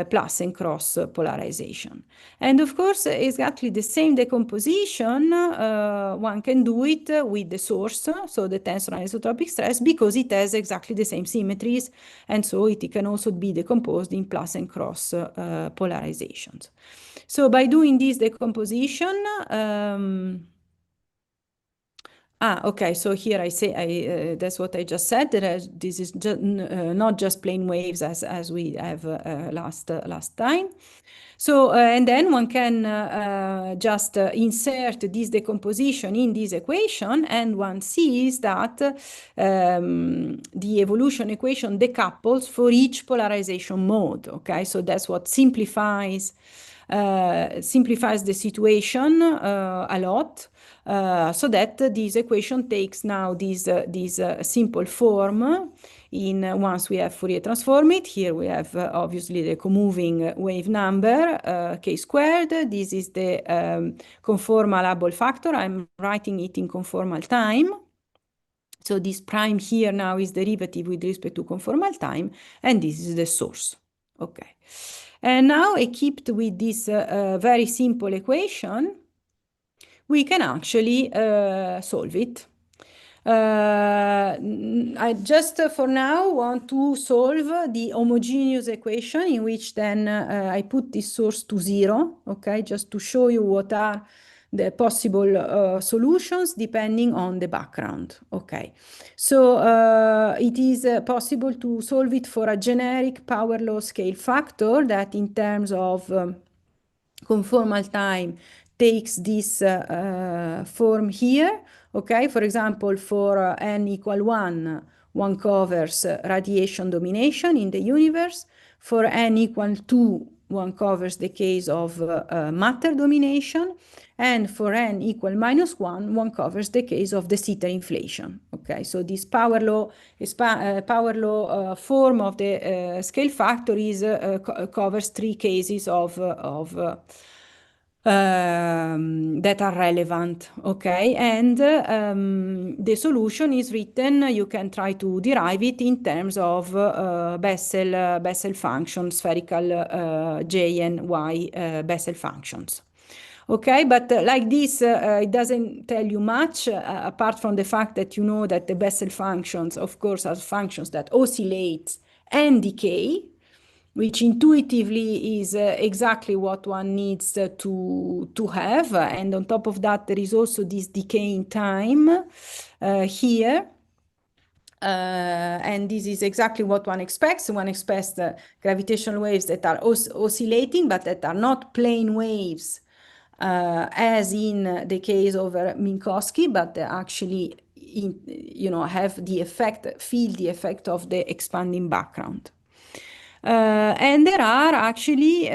plus and cross polarization. And of course, exactly the same decomposition, one can do it with the source, so the tensor anisotropic stress, because it has exactly the same symmetries, and so it can also be decomposed in plus and cross polarizations. So by doing this decomposition, okay, so here I say, that's what I just said, that this is not just plane waves as we have last time. So, and then one can just insert this decomposition in this equation, and one sees that the evolution equation decouples for each polarization mode, okay? So that's what simplifies the situation a lot, so that this equation takes now this simple form in once we have Fourier transform it. Here we have obviously the comoving wave number, k squared. This is the conformal Hubble factor. I'm writing it in conformal time. So this prime here now is derivative with respect to conformal time, and this is the source. Okay. And now equipped with this very simple equation, we can actually solve it. I just for now want to solve the homogeneous equation, in which then I put this source to 0, okay, just to show you what are the possible solutions depending on the background, okay. So it is possible to solve it for a generic power law scale factor that in terms of conformal time takes this form here, okay? For example, for n equal 1, one covers radiation domination in the universe. For n equal 2, one covers the case of matter domination. And for n equal -1, one covers the case of de Sitter inflation, okay? So this power law form of the scale factor covers 3 cases of that are relevant, okay? And the solution is written, you can try to derive it in terms of Bessel function, spherical J and Y Bessel functions. Okay, but like this, it doesn't tell you much, apart from the fact that you know that the Bessel functions, of course, are functions that oscillate and decay, which intuitively is exactly what one needs to have. And on top of that, there is also this decaying time here. And this is exactly what one expects. One expects the gravitational waves that are oscillating, but that are not plane waves, as in the case of Minkowski, but actually, have the effect, feel the effect of the expanding background. And there are actually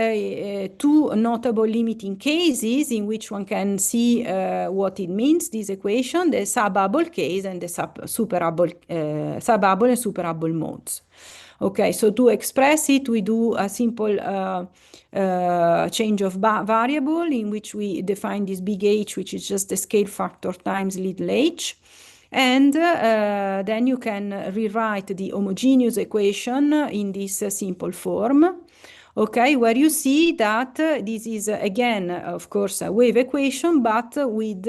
2 notable limiting cases in which one can see what it means, this equation, the sub-Hubble case and the sub-Hubble and super-Hubble modes. Okay, so to express it, we do a simple change of variable in which we define this big H, which is just the scale factor times little h. And then you can rewrite the homogeneous equation in this simple form, okay, where you see that this is again, of course, a wave equation, but with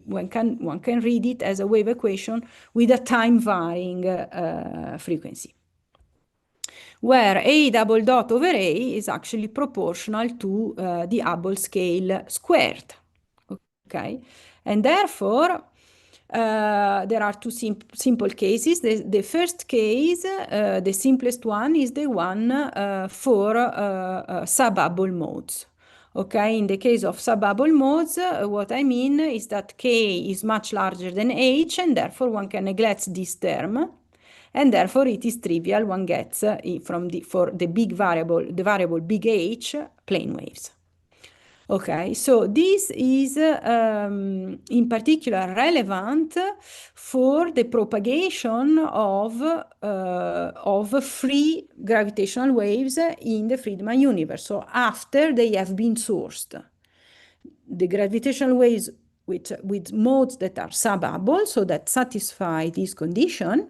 one can read it as a wave equation with a time varying frequency, where A double dot over A is actually proportional to the Hubble scale squared, okay, and therefore there are 2 simple cases. The first case, the simplest one, is the one for sub-Hubble modes. Okay, in the case of sub-Hubble modes, what I mean is that k is much larger than h, and therefore one can neglect this term, and therefore it is trivial. One gets for the big variable, the variable big H, plane waves. Okay, so this is in particular relevant for the propagation of free gravitational waves in the Friedman universe. So after they have been sourced, the gravitational waves with modes that are subabble, so that satisfy this condition.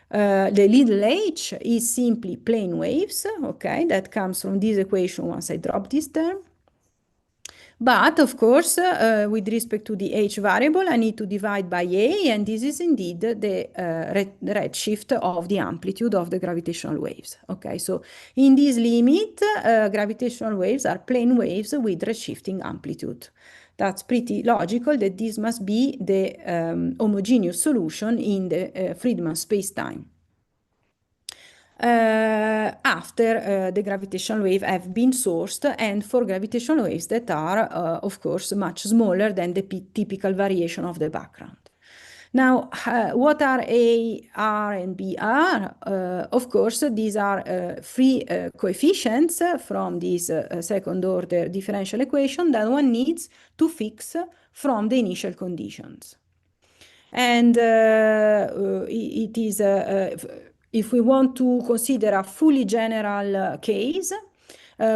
The little h is simply plane waves, okay, that comes from this equation once I drop this term. But of course, with respect to the h variable, I need to divide by a, and this is indeed the redshift of the amplitude of the gravitational waves. Okay, so in this limit, gravitational waves are plane waves with redshifting amplitude. That's pretty logical that this must be the homogeneous solution in the Friedman spacetime. After the gravitational wave have been sourced, and for gravitational waves that are, of course, much smaller than the typical variation of the background. Now, what are A, R, and B, R? Of course, these are free coefficients from this second-order differential equation that one needs to fix from the initial conditions. And it is if we want to consider a fully general case,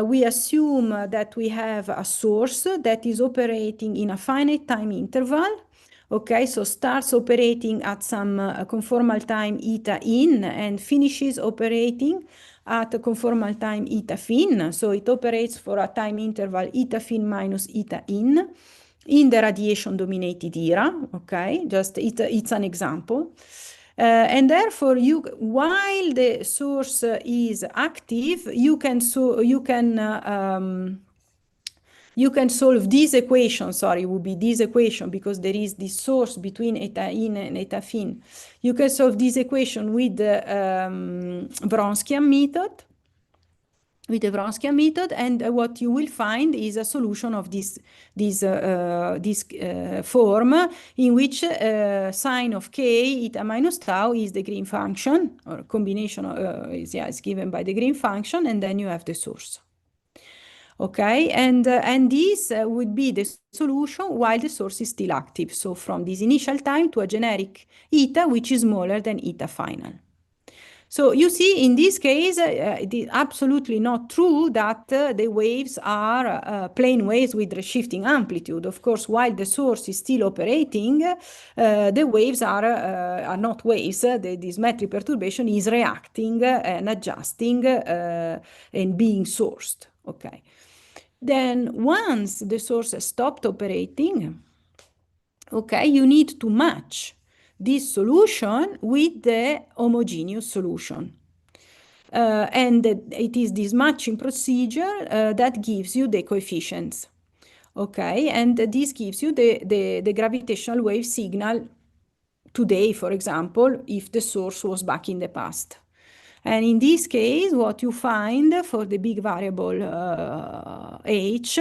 we assume that we have a source that is operating in a finite time interval. Okay, so starts operating at some conformal time eta in and finishes operating at a conformal time eta fin. So it operates for a time interval eta fin minus eta in the radiation dominated era. Okay, just it's an example. And therefore, while the source is active, you can solve this equation. Sorry, it would be this equation because there is this source between eta in and eta fin. You can solve this equation with the Wronskian method. With the Wronskian method, and what you will find is a solution of this form in which sine of k eta minus tau is the Green function, or combination is given by the Green function, and then you have the source. Okay, and this would be the solution while the source is still active. So from this initial time to a generic eta, which is smaller than eta final. So you see, in this case, it is absolutely not true that the waves are plane waves with reshifting amplitude. Of course, while the source is still operating, the waves are not waves. This metric perturbation is reacting and adjusting and being sourced. Okay. Then once the source has stopped operating, okay, you need to match this solution with the homogeneous solution. And it is this matching procedure that gives you the coefficients. Okay, and this gives you the gravitational wave signal today, for example, if the source was back in the past. And in this case, what you find for the big variable h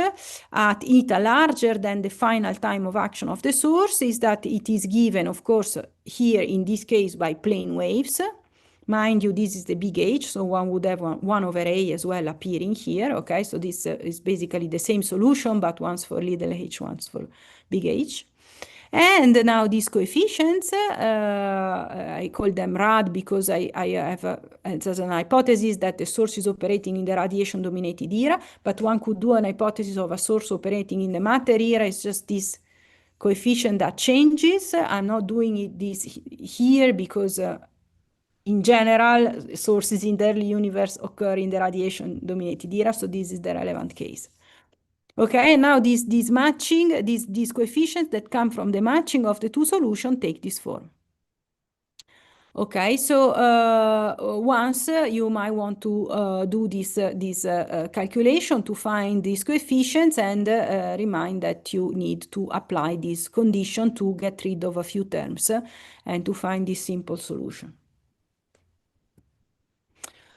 at eta larger than the final time of action of the source is that it is given, of course, here in this case by plane waves. Mind you, this is the big H, so one would have 1 over A as well appearing here. Okay, so this is basically the same solution, but once for little h, once for big H. And now these coefficients, I call them RAD because I have as an hypothesis that the source is operating in the radiation-dominated era, but one could do an hypothesis of a source operating in the matter era. It's just this coefficient that changes. I'm not doing this here because in general, sources in the early universe occur in the radiation-dominated era, so this is the relevant case. Okay, and now these matching, these coefficients that come from the matching of the two solutions take this form. Okay, so once you might want to do this calculation to find these coefficients, and remind that you need to apply this condition to get rid of a few terms and to find this simple solution.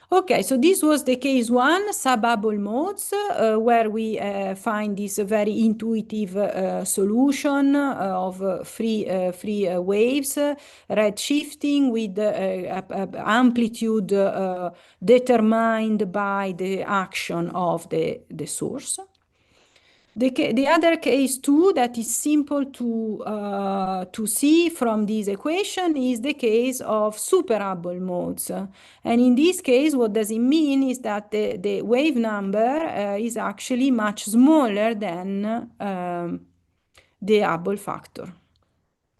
Okay, so this was the case 1, subabble modes, where we find this very intuitive solution of free waves, red shifting with amplitude determined by the action of the source. The other case too that is simple to see from this equation is the case of super Hubble modes. And in this case, what does it mean is that the wave number is actually much smaller than the Hubble factor.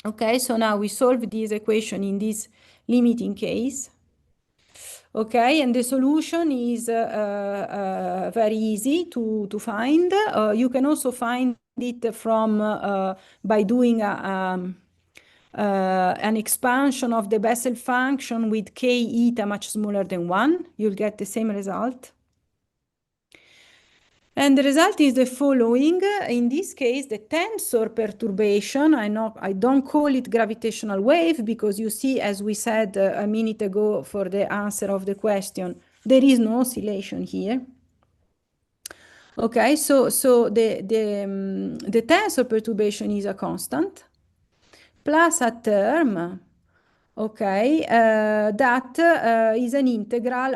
Okay, so now we solve this equation in this limiting case. Okay, and the solution is very easy to find. You can also find it from by doing an expansion of the Bessel function with k eta much smaller than 1. You'll get the same result. And the result is the following. In this case, the tensor perturbation, I don't call it gravitational wave because you see, as we said a minute ago for the answer of the question, there is no oscillation here. Okay, so the tensor perturbation is a constant plus a term, okay, that is an integral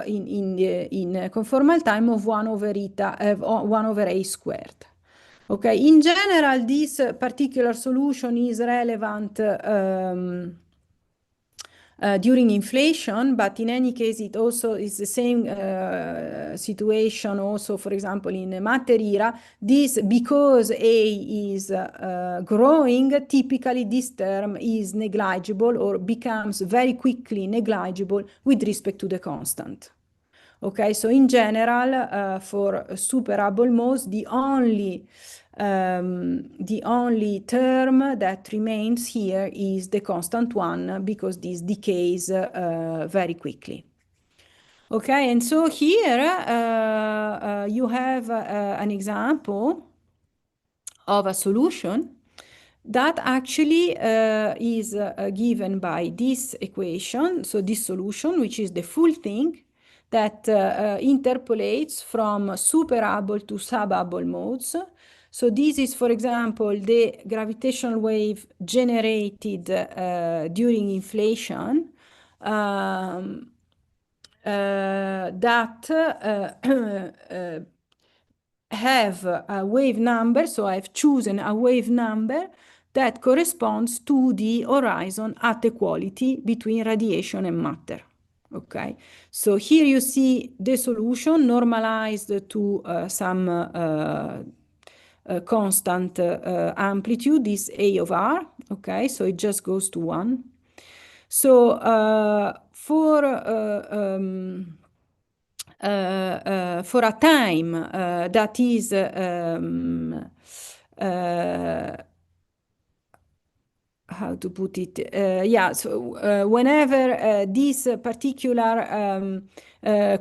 in conformal time of 1 over eta 1 over a squared. Okay, in general, this particular solution is relevant during inflation, but in any case, it also is the same situation also, for example, in matter era. This, because A is growing, typically this term is negligible or becomes very quickly negligible with respect to the constant. Okay, so in general, for super Hubble modes, the only term that remains here is the constant one because this decays very quickly. Okay, and so here you have an example of a solution that actually is given by this equation. So this solution, which is the full thing, that interpolates from super Hubble to sub-Hubble modes. So this is, for example, the gravitational wave generated during inflation that have a wave number. So I've chosen a wave number that corresponds to the horizon at equality between radiation and matter. Okay, so here you see the solution normalized to some constant amplitude, this A of R. Okay, so it just goes to 1. So for a time that is how to put it? So whenever this particular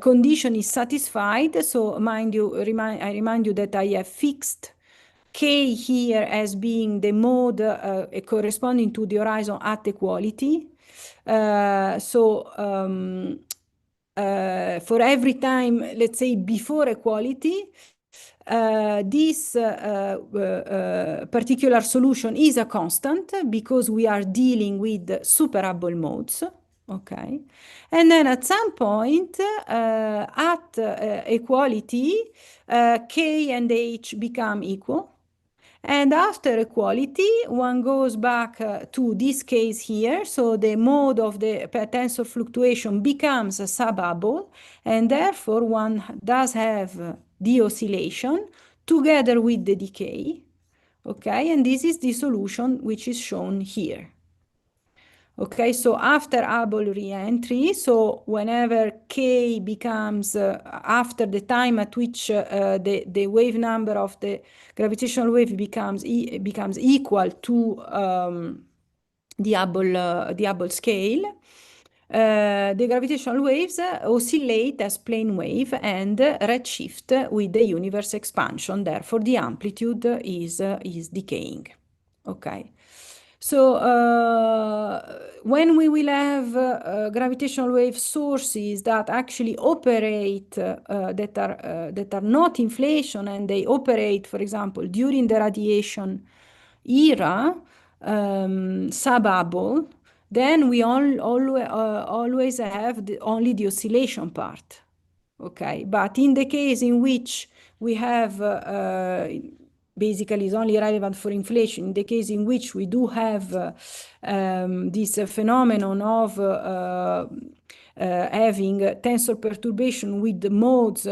condition is satisfied, so I remind you that I have fixed K here as being the mode corresponding to the horizon at equality. For every time, let's say before equality, this particular solution is a constant because we are dealing with super Hubble modes. Okay, and then at some point at equality, K and H become equal. And after equality, one goes back to this case here. So the mode of the tensor fluctuation becomes a sub-Hubble, and therefore one does have the oscillation together with the decay. Okay, and this is the solution which is shown here. Okay, so after Hubble re-entry, so whenever K becomes, after the time at which the wave number of the gravitational wave becomes equal to the Hubble scale, the gravitational waves oscillate as plane wave and redshift with the universe expansion. Therefore, the amplitude is decaying. Okay. So when we will have gravitational wave sources that actually operate, that are not inflation, and they operate, for example, during the radiation era, sub-Hubble, then we always have only the oscillation part. okay? But in the case in which we have, basically is only relevant for inflation, in the case in which we do have this phenomenon of having tensor perturbation with the modes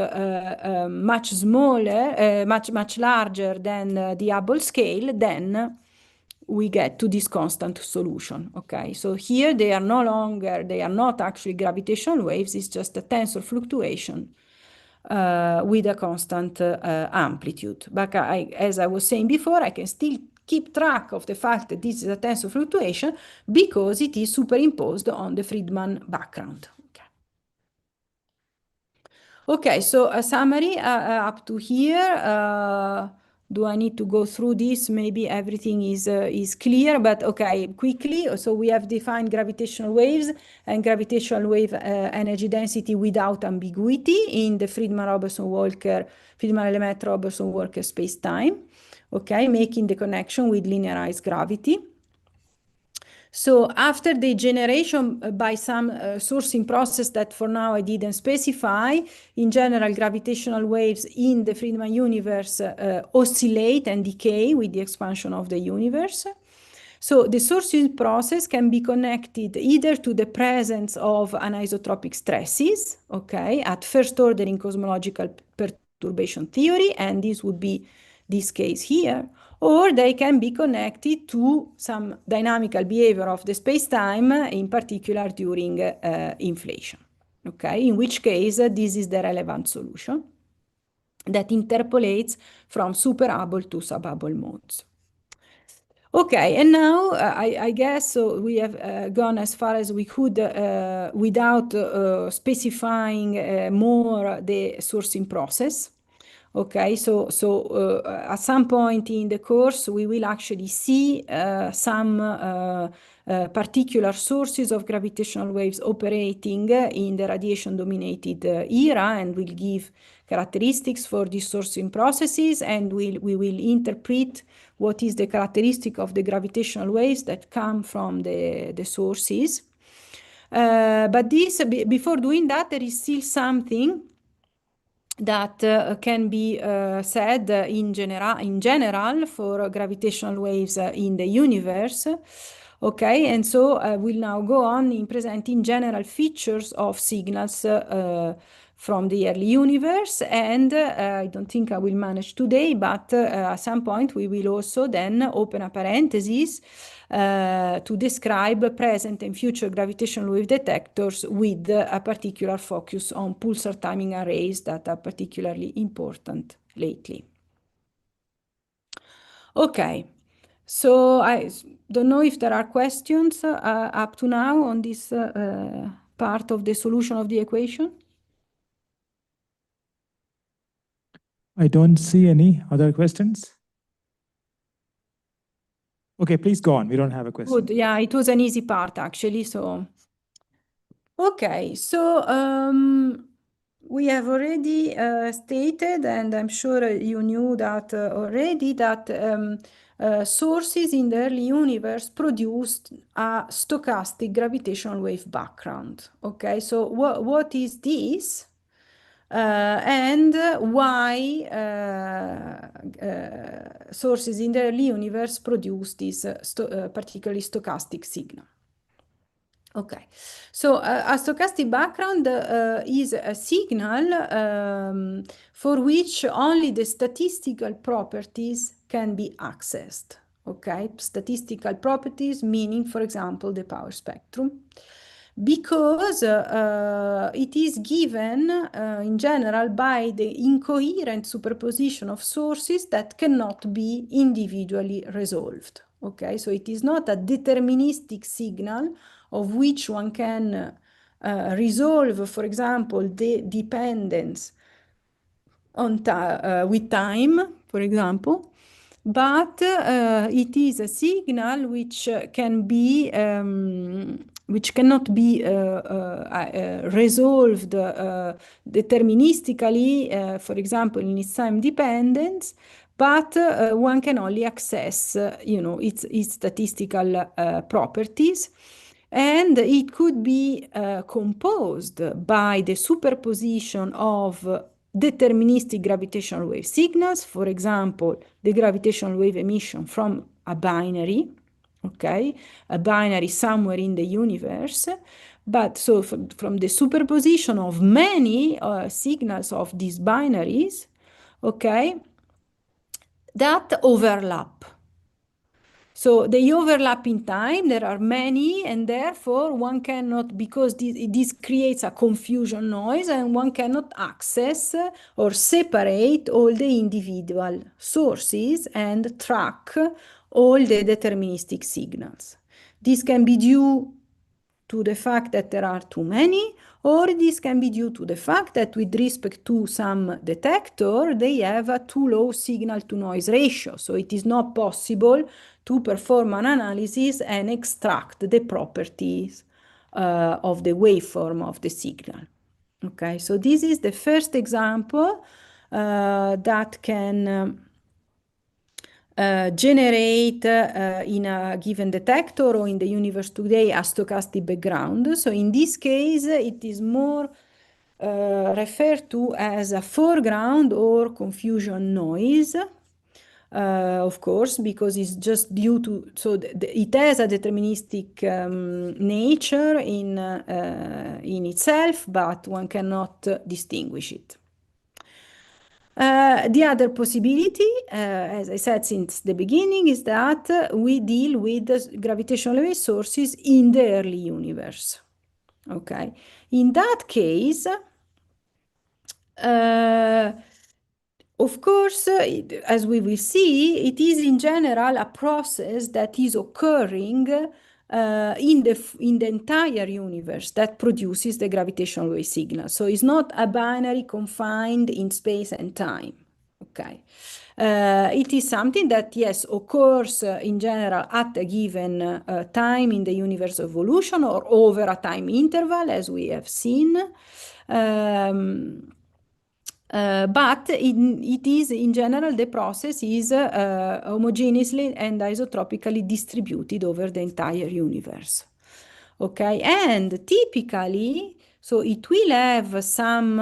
much smaller, much larger than the Hubble scale, then we get to this constant solution, okay? So here they are no longer, they are not actually gravitational waves, it's just a tensor fluctuation with a constant amplitude. But as I was saying before, I can still keep track of the fact that this is a tensor fluctuation because it is superimposed on the Friedman background. Okay, so a summary up to here. Do I need to go through this? Maybe everything is clear, but okay, quickly. So we have defined gravitational waves and gravitational wave energy density without ambiguity in the Friedman-Lemaitre-Robertson-Walker space-time, okay, making the connection with linearized gravity. So after the generation by some sourcing process that for now I didn't specify, in general, gravitational waves in the Friedman universe oscillate and decay with the expansion of the universe. So the sourcing process can be connected either to the presence of anisotropic stresses, okay, at first order in cosmological perturbation theory, and this would be this case here, or they can be connected to some dynamical behavior of the space-time, in particular during inflation, okay? In which case, this is the relevant solution that interpolates from super-Hubble to sub-Hubble modes. Okay, and now I guess we have gone as far as we could without specifying more the sourcing process. Okay, so at some point in the course, we will actually see some particular sources of gravitational waves operating in the radiation-dominated era, and we'll give characteristics for these sourcing processes, and we will interpret what is the characteristic of the gravitational waves that come from the sources. But this, before doing that, there is still something that can be said in general for gravitational waves in the universe. Okay, and so I will now go on in presenting general features of signals from the early universe, and I don't think I will manage today, but at some point we will also then open a parenthesis to describe present and future gravitational wave detectors with a particular focus on pulsar timing arrays that are particularly important lately. Okay, so I don't know if there are questions up to now on this part of the solution of the equation. I don't see any other questions. Okay, please go on. We don't have a question. Good. Yeah, it was an easy part actually. So, okay. So we have already stated, and I'm sure you knew that already, that sources in the early universe produced a stochastic gravitational wave background. Okay. So what is this? And why sources in the early universe produce this particularly stochastic signal. Okay, so a stochastic background is a signal for which only the statistical properties can be accessed. Okay, statistical properties meaning, for example, the power spectrum. Because it is given in general by the incoherent superposition of sources that cannot be individually resolved. Okay, so it is not a deterministic signal of which one can resolve, for example, the dependence on with time, for example, but it is a signal which can be which cannot be resolved deterministically, for example, in its time dependence, but one can only access, its statistical properties. And it could be composed by the superposition of deterministic gravitational wave signals, for example, the gravitational wave emission from a binary, okay, a binary somewhere in the universe. But so from the superposition of many signals of these binaries, okay, that overlap. So they overlap in time, there are many, and therefore one cannot, because this creates a confusion noise, and one cannot access or separate all the individual sources and track all the deterministic signals. This can be due to the fact that there are too many, or this can be due to the fact that with respect to some detector, they have a too low signal to noise ratio. So it is not possible to perform an analysis and extract the properties of the waveform of the signal. Okay, so this is the first example that can generate in a given detector or in the universe today a stochastic background. So in this case, it is more referred to as a foreground or confusion noise. Of course, because it's just due to, so it has a deterministic nature in itself, but one cannot distinguish it. The other possibility, as I said since the beginning, is that we deal with the gravitational wave sources in the early universe. Okay, in that case, of course, as we will see, it is in general a process that is occurring in the entire universe that produces the gravitational wave signal. So it's not a binary confined in space and time. Okay. It is something that, yes, occurs in general at a given time in the universe evolution or over a time interval, as we have seen. But it is, in general, the process is homogeneously and isotropically distributed over the entire universe. Okay, and typically, so it will have some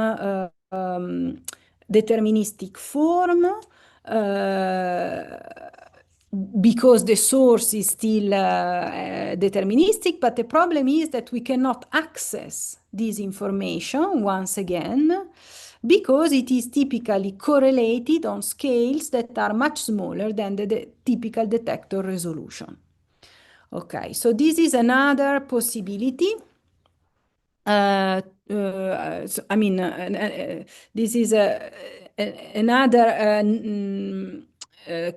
deterministic form because the source is still deterministic, but the problem is that we cannot access this information once again, because it is typically correlated on scales that are much smaller than the typical detector resolution. Okay, so this is another possibility. So, I mean, this is another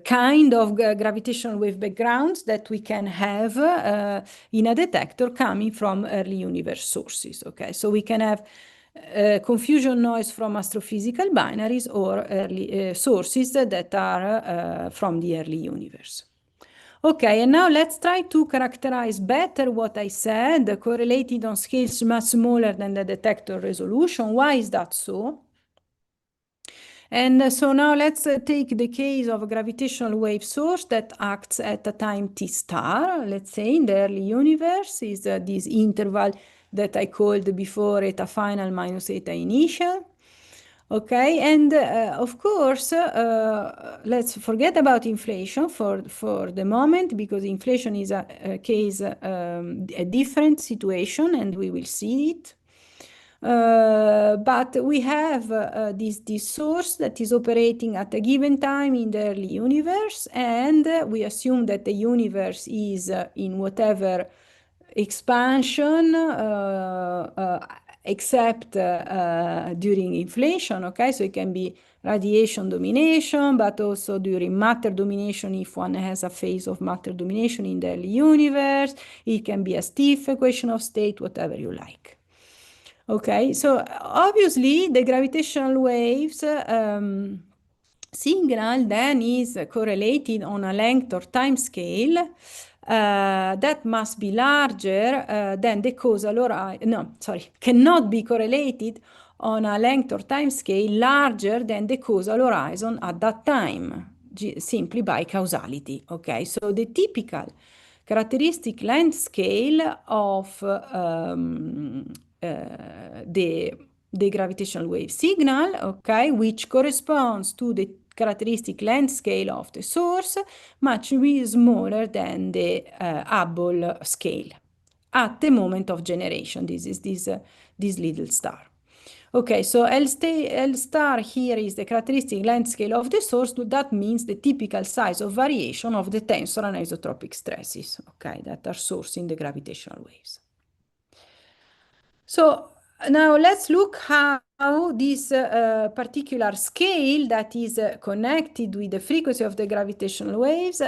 kind of gravitational wave backgrounds that we can have in a detector coming from early universe sources. Okay, so we can have confusion noise from astrophysical binaries or early sources that are from the early universe. Okay, and now let's try to characterize better what I said, correlated on scales much smaller than the detector resolution. Why is that so? And so now let's take the case of a gravitational wave source that acts at a time t star. Let's say in the early universe is this interval that I called before eta final minus eta initial. Okay, and of course, let's forget about inflation for the moment, because inflation is a case, a different situation, and we will see it. But we have this source that is operating at a given time in the early universe, and we assume that the universe is in whatever expansion except during inflation. Okay, so it can be radiation domination, but also during matter domination if one has a phase of matter domination in the early universe. It can be a stiff equation of state, whatever you like. Okay, so obviously the gravitational waves signal then is correlated on a length or time scale that must be larger than the causal horizon. No, sorry, cannot be correlated on a length or time scale larger than the causal horizon at that time, simply by causality. Okay, so the typical characteristic length scale of the gravitational wave signal, okay, which corresponds to the characteristic length scale of the source, much smaller than the Hubble scale at the moment of generation. This is this little star. Okay, so L star here is the characteristic length scale of the source. That means the typical size of variation of the tensor anisotropic stresses, okay, that are sourcing the gravitational waves. So now let's look how this particular scale that is connected with the frequency of the gravitational waves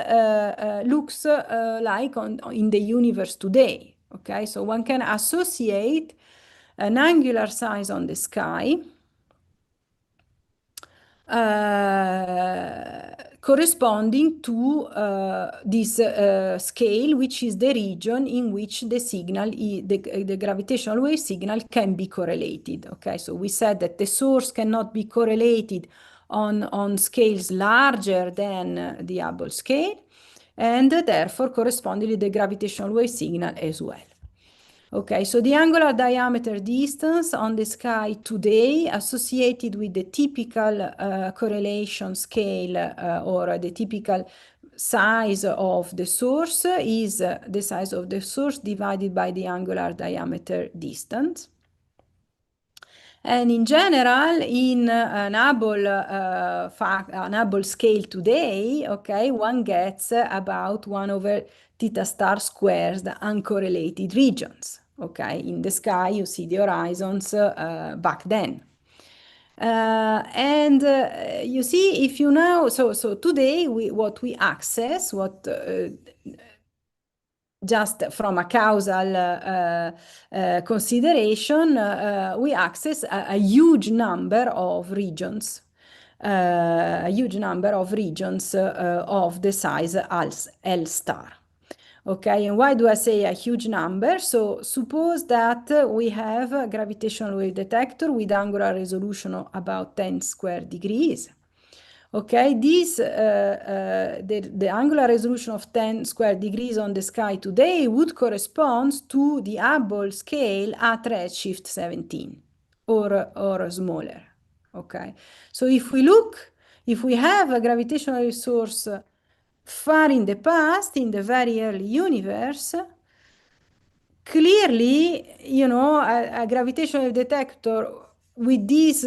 looks like in the universe today. Okay, so one can associate an angular size on the sky corresponding to this scale, which is the region in which the signal, the gravitational wave signal can be correlated. Okay, so we said that the source cannot be correlated on scales larger than the Hubble scale, and therefore correspondingly the gravitational wave signal as well. Okay, so the angular diameter distance on the sky today associated with the typical correlation scale or the typical size of the source is the size of the source divided by the angular diameter distance. And in general, in an Hubble scale today, okay, one gets about 1 over theta star squares, the uncorrelated regions. Okay, in the sky, you see the horizons back then. You see, if you now, so today, what we access, just from a causal consideration, we access a huge number of regions, of the size L star. Okay, and why do I say a huge number? So suppose that we have a gravitational wave detector with angular resolution of about 10 square degrees. Okay, this the angular resolution of 10 square degrees on the sky today would correspond to the Hubble scale at redshift 17 or smaller. Okay, so if we have a gravitational source far in the past, in the very early universe, clearly, you know, a gravitational detector with this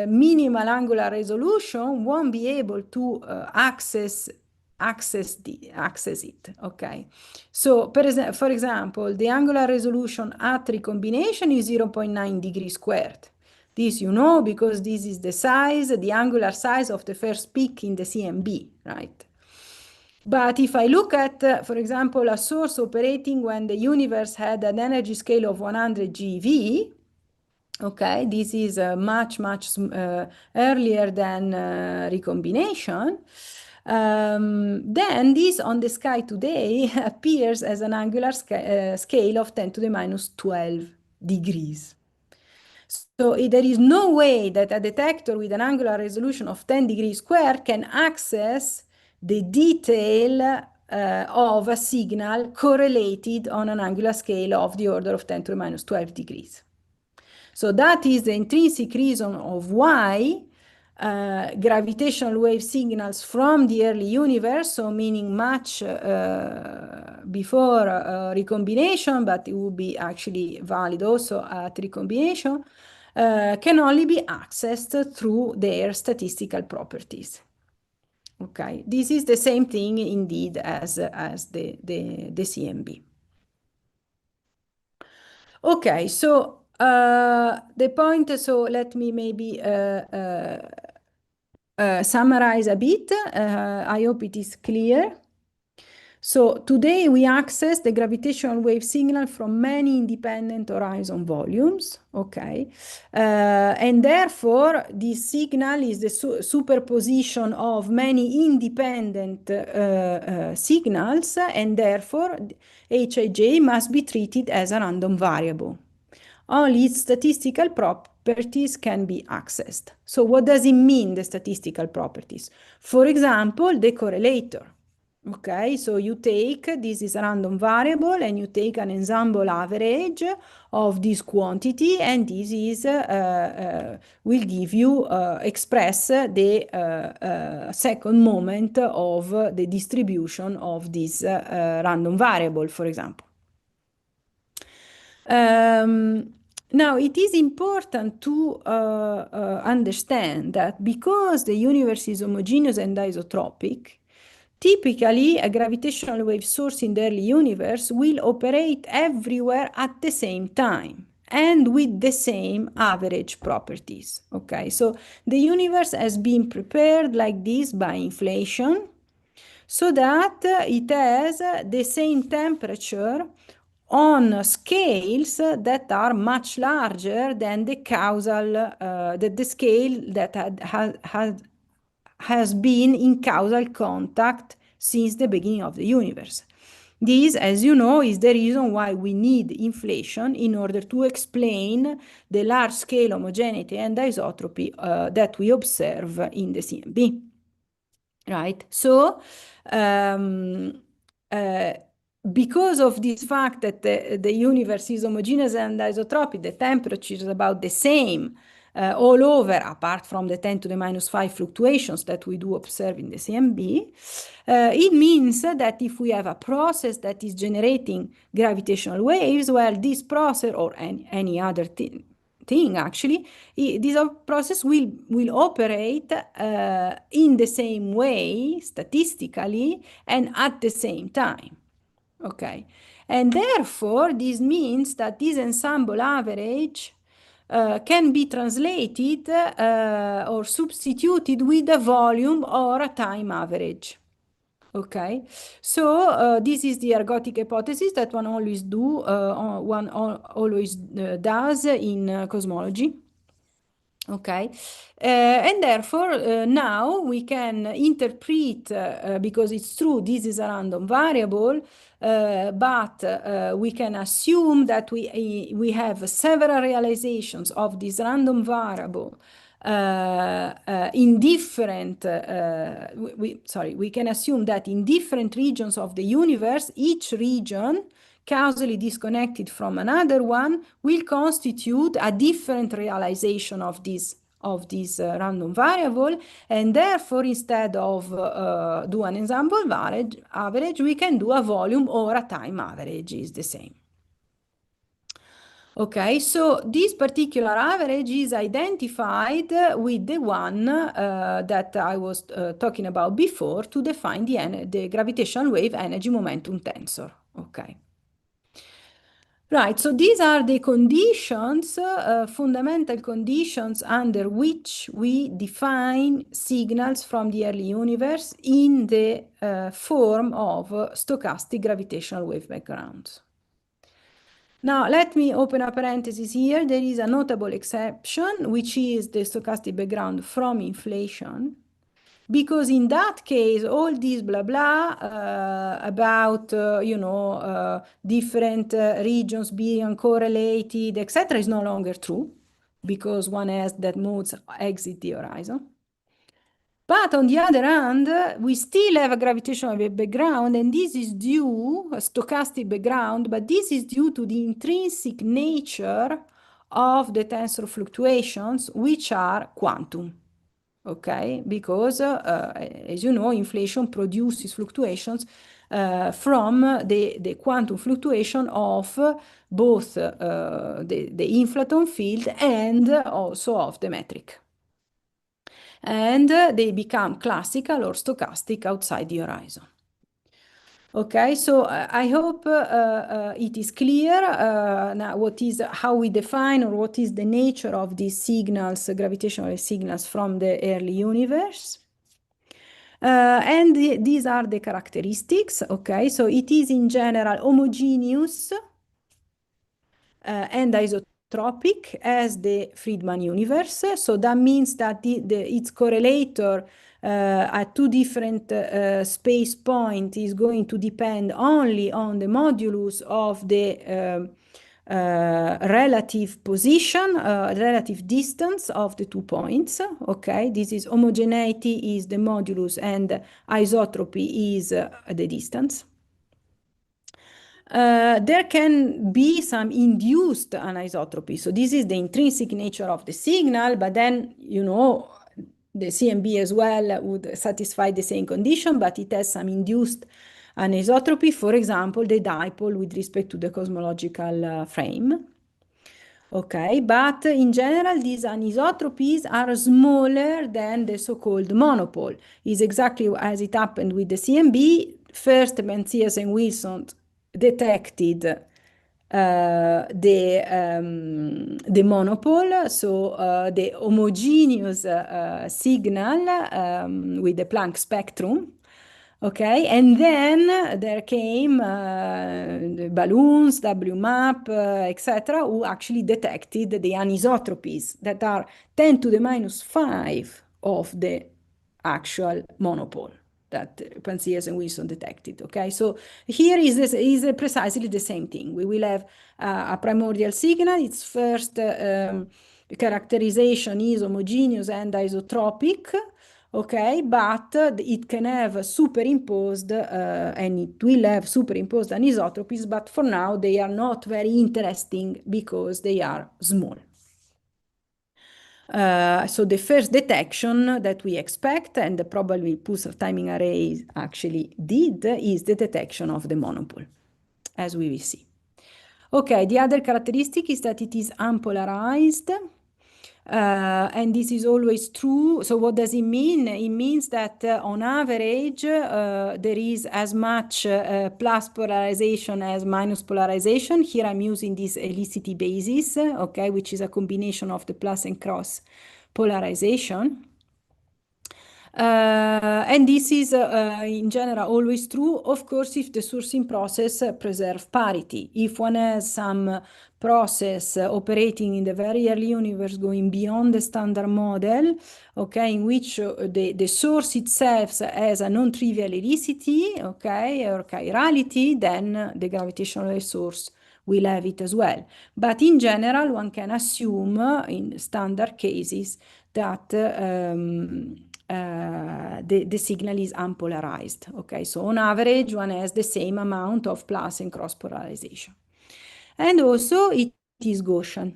minimal angular resolution won't be able to access it. Okay, so for example, the angular resolution at recombination is 0.9 degrees squared. This you know because this is the size, the angular size of the first peak in the CMB, right? But if I look at, for example, a source operating when the universe had an energy scale of 100 GeV, okay, this is much earlier than recombination, then this on the sky today appears as an angular scale of 10 to the minus 12 degrees. So there is no way that a detector with an angular resolution of 10 degrees squared can access the detail of a signal correlated on an angular scale of the order of 10 to the minus 12 degrees. So that is the intrinsic reason of why gravitational wave signals from the early universe, so meaning much before recombination, but it would be actually valid also at recombination, can only be accessed through their statistical properties. Okay, this is the same thing indeed as the CMB. Okay, so the point, so let me maybe summarize a bit. I hope it is clear. So today we access the gravitational wave signal from many independent horizon volumes, okay? And therefore, this signal is the superposition of many independent signals, and therefore Hij must be treated as a random variable. Only its statistical properties can be accessed. So what does it mean, the statistical properties? For example, the correlator. Okay, so you take, this is a random variable, and you take an ensemble average of this quantity, and this is will give you express the second moment of the distribution of this random variable, for example. Now, it is important to understand that because the universe is homogeneous and isotropic, typically a gravitational wave source in the early universe will operate everywhere at the same time and with the same average properties. Okay, so the universe has been prepared like this by inflation, so that it has the same temperature on scales that are much larger than the causal, the scale that has been in causal contact since the beginning of the universe. This, as you know, is the reason why we need inflation in order to explain the large-scale homogeneity and isotropy that we observe in the CMB. Right? So, because of this fact that the universe is homogeneous and isotropic, the temperature is about the same all over, apart from the 10 to the minus 5 fluctuations that we do observe in the CMB, it means that if we have a process that is generating gravitational waves, well, this process, or any other thing actually, this process will operate in the same way statistically and at the same time. Okay, and therefore this means that this ensemble average can be translated or substituted with a volume or a time average. Okay, so this is the ergodic hypothesis that one always does in cosmology. Okay, and therefore now we can interpret, because it's true, this is a random variable, but we can assume that we have several realizations of this random variable in different, we can assume that in different regions of the universe, each region causally disconnected from another one will constitute a different realization of this random variable, and therefore instead of do an ensemble average, we can do a volume or a time average, is the same. Okay, so this particular average is identified with the one that I was talking about before to define the gravitational wave energy momentum tensor. Okay. Right, so these are the conditions, fundamental conditions under which we define signals from the early universe in the form of stochastic gravitational wave backgrounds. Now, let me open a parenthesis here. There is a notable exception, which is the stochastic background from inflation. Because in that case, all this blah blah about different regions being uncorrelated, etc., is no longer true, because one has that modes exit the horizon. But on the other hand, we still have a gravitational wave background, and this is due, a stochastic background, but this is due to the intrinsic nature of the tensor fluctuations, which are quantum. Okay, because as you know, inflation produces fluctuations from the quantum fluctuation of both the inflaton field and also of the metric. And they become classical or stochastic outside the horizon. Okay, so I hope it is clear now how we define, or what is the nature of these signals, gravitational signals from the early universe. And these are the characteristics. Okay, so it is in general homogeneous and isotropic as the Friedmann universe. So that means that its correlator at two different space points is going to depend only on the modulus of the relative position, relative distance of the 2 points. Okay, this is homogeneity is the modulus and isotropy is the distance. There can be some induced anisotropy. So this is the intrinsic nature of the signal, but then, you know, the CMB as well would satisfy the same condition, but it has some induced anisotropy, for example, the dipole with respect to the cosmological frame. Okay, but in general, these anisotropies are smaller than the so-called monopole. Is exactly as it happened with the CMB. First, Menzies and Wilson detected the monopole, so the homogeneous signal with the Planck spectrum. Okay, and then there came the balloons, WMAP, etc., who actually detected the anisotropies that are 10 to the minus 5 of the actual monopole that Penzias and Wilson detected. Okay, so here is precisely the same thing. We will have a primordial signal. Its first characterization is homogeneous and isotropic. Okay, but it can have superimposed and it will have superimposed anisotropies, but for now they are not very interesting because they are small. So the first detection that we expect, and probably pulsar timing arrays actually did, is the detection of the monopole, as we will see. Okay, the other characteristic is that it is unpolarized. And this is always true. So what does it mean? It means that on average, there is as much plus polarization as minus polarization. Here I'm using this helicity basis, okay, which is a combination of the plus and cross polarization. And this is in general always true, of course, if the sourcing process preserves parity. If one has some process operating in the very early universe going beyond the standard model, okay, in which the source itself has a non-trivial helicity, okay, or chirality, then the gravitational wave source will have it as well. But in general, one can assume in standard cases that the signal is unpolarized. Okay, so on average, one has the same amount of plus and cross polarization. And also, it is Gaussian.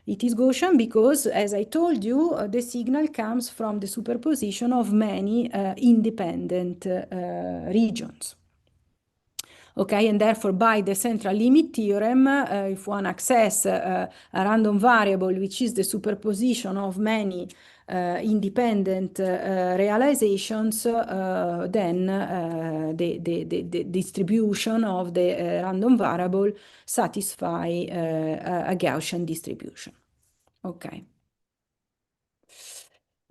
It is Gaussian because, as I told you, the signal comes from the superposition of many independent regions. Okay, and therefore by the central limit theorem, if one access a random variable, which is the superposition of many independent realizations, then the distribution of the random variable satisfy a Gaussian distribution. Okay.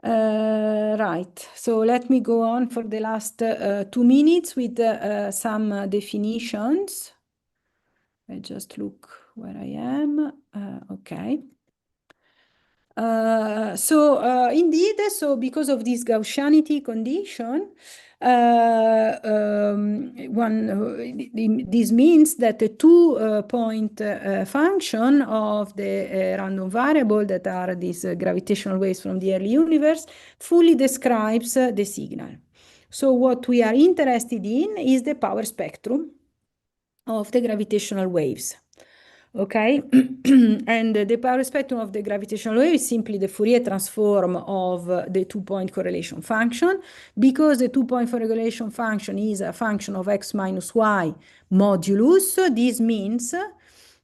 Right, so let me go on for the last 2 minutes with some definitions. I just look where I am. Okay. Indeed, so because of this Gaussianity condition, this means that the 2-point function of the random variable that are these gravitational waves from the early universe fully describes the signal. So what we are interested in is the power spectrum of the gravitational waves. Okay, and the power spectrum of the gravitational wave is simply the Fourier transform of the 2-point correlation function. Because the 2-point correlation function is a function of x minus y modulus, this means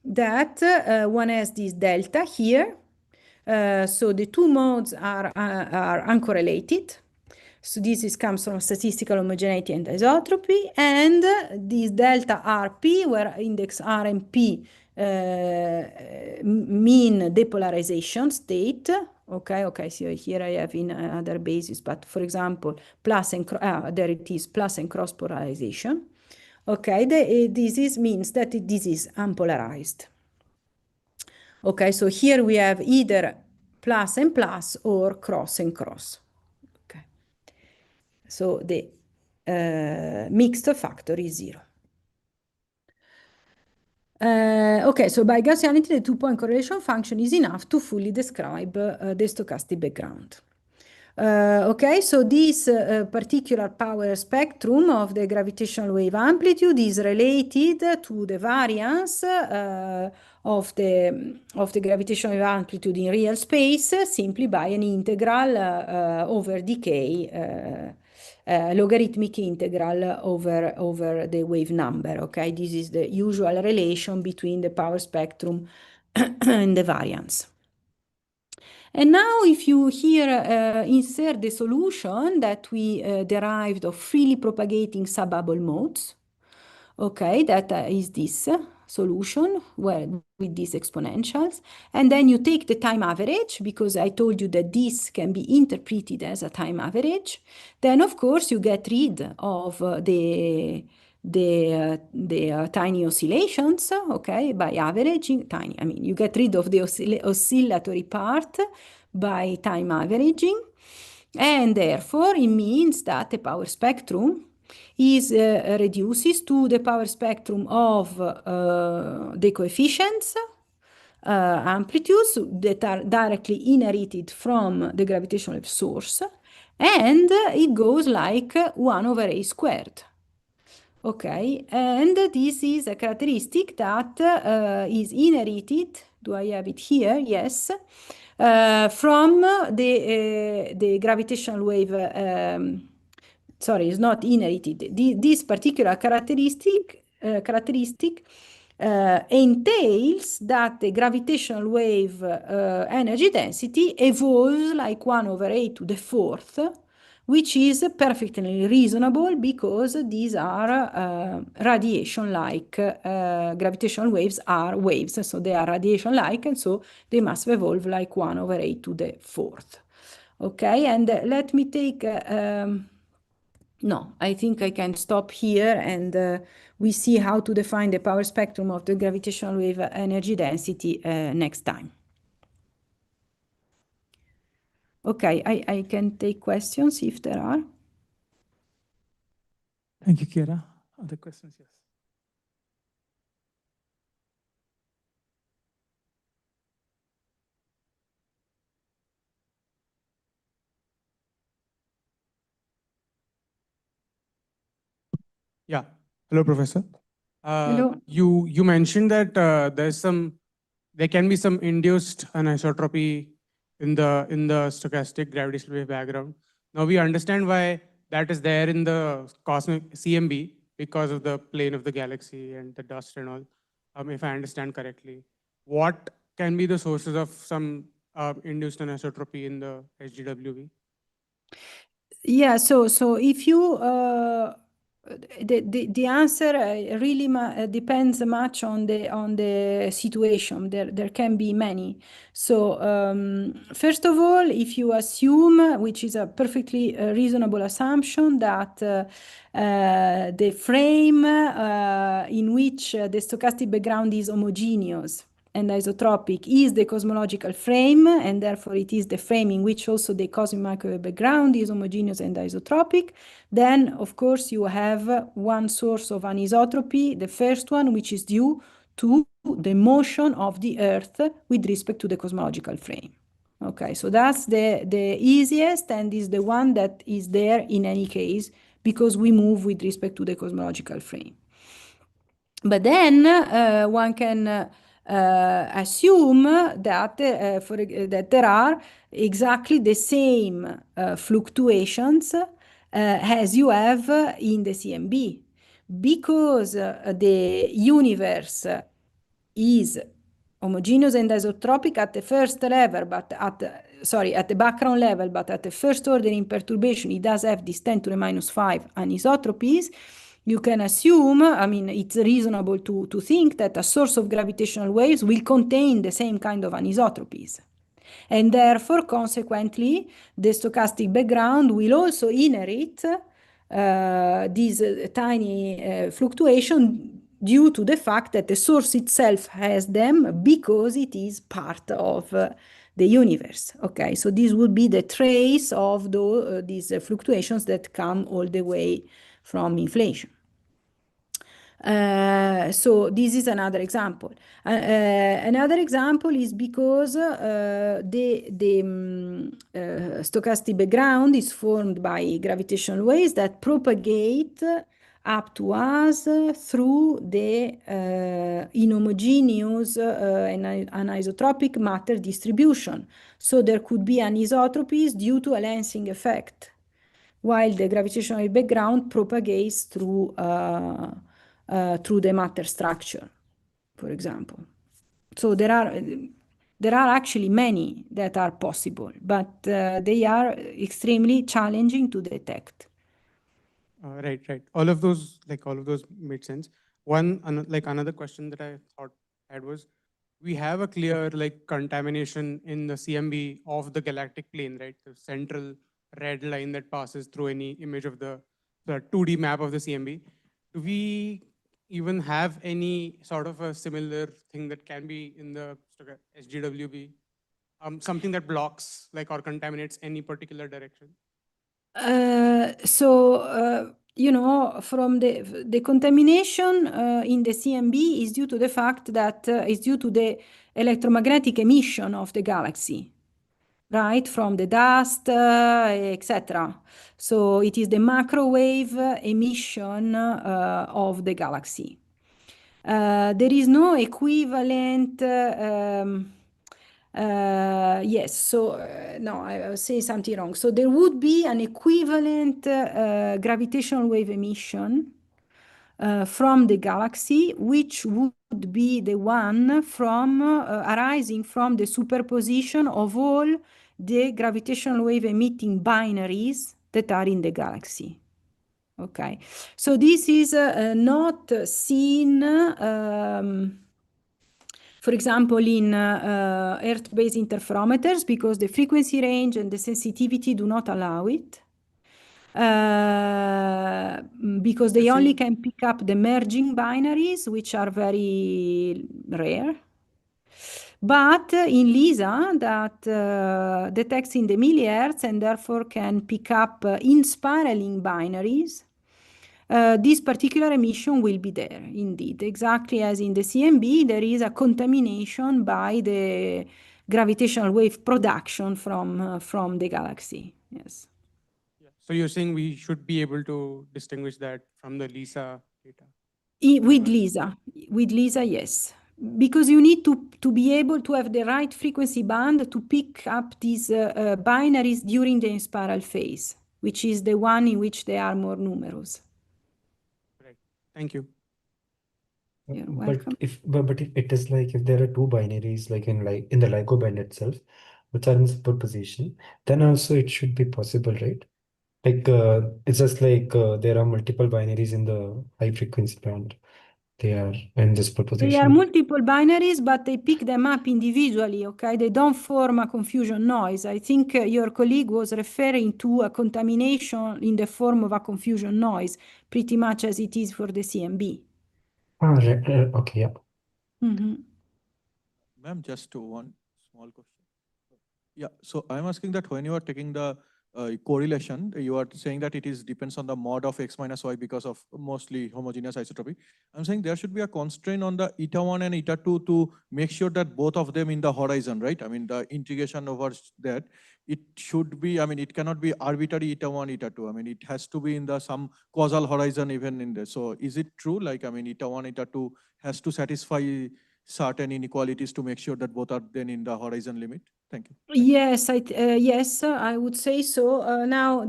that one has this delta here. So the two modes are uncorrelated. So this comes from statistical homogeneity and isotropy, and this delta Rp, where index R and P mean depolarization state. Okay, so here I have in other bases, but for example, plus and there it is, plus and cross polarization. Okay, this means that this is unpolarized. Okay, so here we have either plus and plus or cross and cross. Okay, so the mixed factor is 0. Okay, so by Gaussianity, the two-point correlation function is enough to fully describe the stochastic background. Okay, so this particular power spectrum of the gravitational wave amplitude is related to the variance of the gravitational wave amplitude in real space simply by an integral over decay, logarithmic integral over the wave number. Okay, this is the usual relation between the power spectrum and the variance. And now if you here insert the solution that we derived of freely propagating subbubble modes, okay, that is this solution with these exponentials. And then you take the time average, because I told you that this can be interpreted as a time average. Then, of course, you get rid of the tiny oscillations, okay, by averaging, tiny, I mean, you get rid of the oscillatory part by time averaging. And therefore, it means that the power spectrum is reduces to the power spectrum of the coefficients, amplitudes that are directly inherited from the gravitational wave source, and it goes like 1 over a squared. Okay, and this is a characteristic that is inherited. Do I have it here? Yes. From the gravitational wave, sorry, it's not inherited. This particular characteristic entails that the gravitational wave energy density evolves like 1 over a to the fourth, which is perfectly reasonable because these are radiation-like. Gravitational waves are waves, so they are radiation-like, and so they must evolve like 1 over a to the fourth. Okay, and let me take... no, I think I can stop here, and we see how to define the power spectrum of the gravitational wave energy density next time. Okay, I can take questions if there are. Thank you, Chiara. Other questions? Yes. Yeah. Hello, Professor. Hello. You mentioned that there can be some induced anisotropy in the stochastic gravitational wave background. Now we understand why that is there in the cosmic CMB because of the plane of the galaxy and the dust and all. If I understand correctly, what can be the sources of some induced anisotropy in the HGWB? Yeah, so if you the answer really depends much on the situation. There can be many. So first of all, if you assume, which is a perfectly reasonable assumption, that the frame in which the stochastic background is homogeneous and isotropic is the cosmological frame, and therefore it is the frame in which also the cosmic microwave background is homogeneous and isotropic, then of course you have one source of anisotropy, the first one, which is due to the motion of the Earth with respect to the cosmological frame. Okay, so that's the easiest and is the one that is there in any case because we move with respect to the cosmological frame. But then one can assume that that there are exactly the same fluctuations as you have in the CMB, because the universe is homogeneous and isotropic at the first level, but at the background level, but at the first order in perturbation, it does have this 10 to the minus 5 anisotropies. You can assume, I mean, it's reasonable to think that a source of gravitational waves will contain the same kind of anisotropies. And therefore, consequently, the stochastic background will also inherit these tiny fluctuation due to the fact that the source itself has them because it is part of the universe. Okay, so this would be the trace of these fluctuations that come all the way from inflation. So this is another example. Another example is because the stochastic background is formed by gravitational waves that propagate up to us through the inhomogeneous and anisotropic matter distribution. So there could be anisotropies due to a lensing effect, while the gravitational background propagates through the matter structure, for example. So there are actually many that are possible, but they are extremely challenging to detect. Right. All of those made sense. Another question that I thought had was, we have a clear contamination in the CMB of the galactic plane, right? The central red line that passes through any image of the 2D map of the CMB. Do we even have any sort of a similar thing that can be in the SGWB? Something that blocks or contaminates any particular direction? From the contamination in the CMB is due to the fact that is due to the electromagnetic emission of the galaxy, right? From the dust, etc. So it is the macrowave emission of the galaxy. There is no equivalent. Yes, so no, I was saying something wrong. So there would be an equivalent gravitational wave emission from the galaxy, which would be the one from arising from the superposition of all the gravitational wave emitting binaries that are in the galaxy. Okay, so this is not seen, for example, in Earth-based interferometers, because the frequency range and the sensitivity do not allow it. Because they only can pick up the merging binaries, which are very rare. But in LISA, that detects in the millihertz and therefore can pick up in-spiraling binaries, this particular emission will be there, indeed. Exactly as in the CMB, there is a contamination by the gravitational wave production from the galaxy. Yes. So you're saying we should be able to distinguish that from the LISA data? With LISA, yes. Because you need to be able to have the right frequency band to pick up these binaries during the spiral phase, which is the one in which they are more numerous. Right. Thank you. You're But welcome. if it is if there are two binaries in the LIGO band itself, which are in superposition, then also it should be possible, right? It's just there are multiple binaries in the high frequency band. They are in this They are superposition. multiple binaries, but they pick them up individually, okay? They don't form a confusion noise. I think your colleague was referring to a contamination in the form of a confusion noise, pretty much as it is for the CMB. Okay, yeah. Ma'am, just one small question. Yeah, so I'm asking that when you are taking the correlation, you are saying that it depends on the mod of x minus y because of mostly homogeneous isotropy. I'm saying there should be a constraint on the eta 1 and eta 2 to make sure that both of them in the horizon, right? I mean, the integration over that, it should be, I mean, it cannot be arbitrary eta 1, eta 2. I mean, it has to be in the some causal horizon even in there. So is it true? Like, I mean, eta 1, eta 2 has to satisfy certain inequalities to make sure that both are then in the horizon limit? Thank you. Yes, I would say so. Now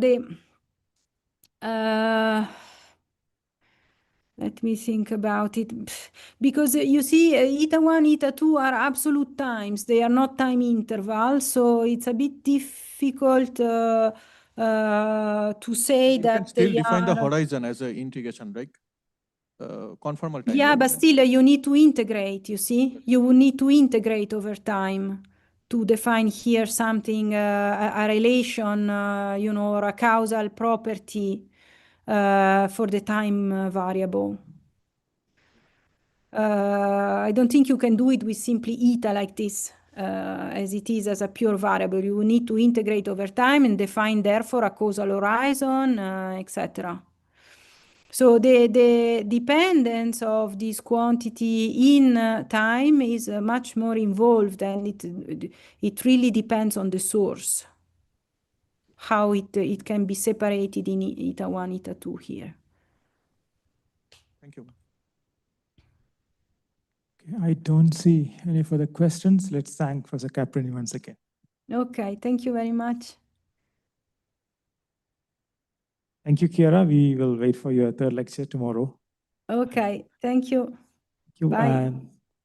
let me think about it, because you see, eta 1, eta 2 are absolute times. They are not time intervals, so it's a bit difficult to say You that can still they define the are. horizon as an integration, right? Conformal time. Yeah, right? but still you need to integrate, you see? You will need to integrate over time to define here something, a relation, or a causal property for the time variable. I don't think you can do it with simply eta like this, as it is as a pure variable. You will need to integrate over time and define therefore a causal horizon, etc. So the dependence of this quantity in time is much more involved, and it really depends on the source, how it can be separated in eta 1, eta 2 here. Thank you. Okay, I don't see any further questions. Let's thank Professor Caprini once again. Okay, thank you very much. Thank you, Chiara. We will wait for your third lecture tomorrow. Okay, thank you. Thank you. Bye. And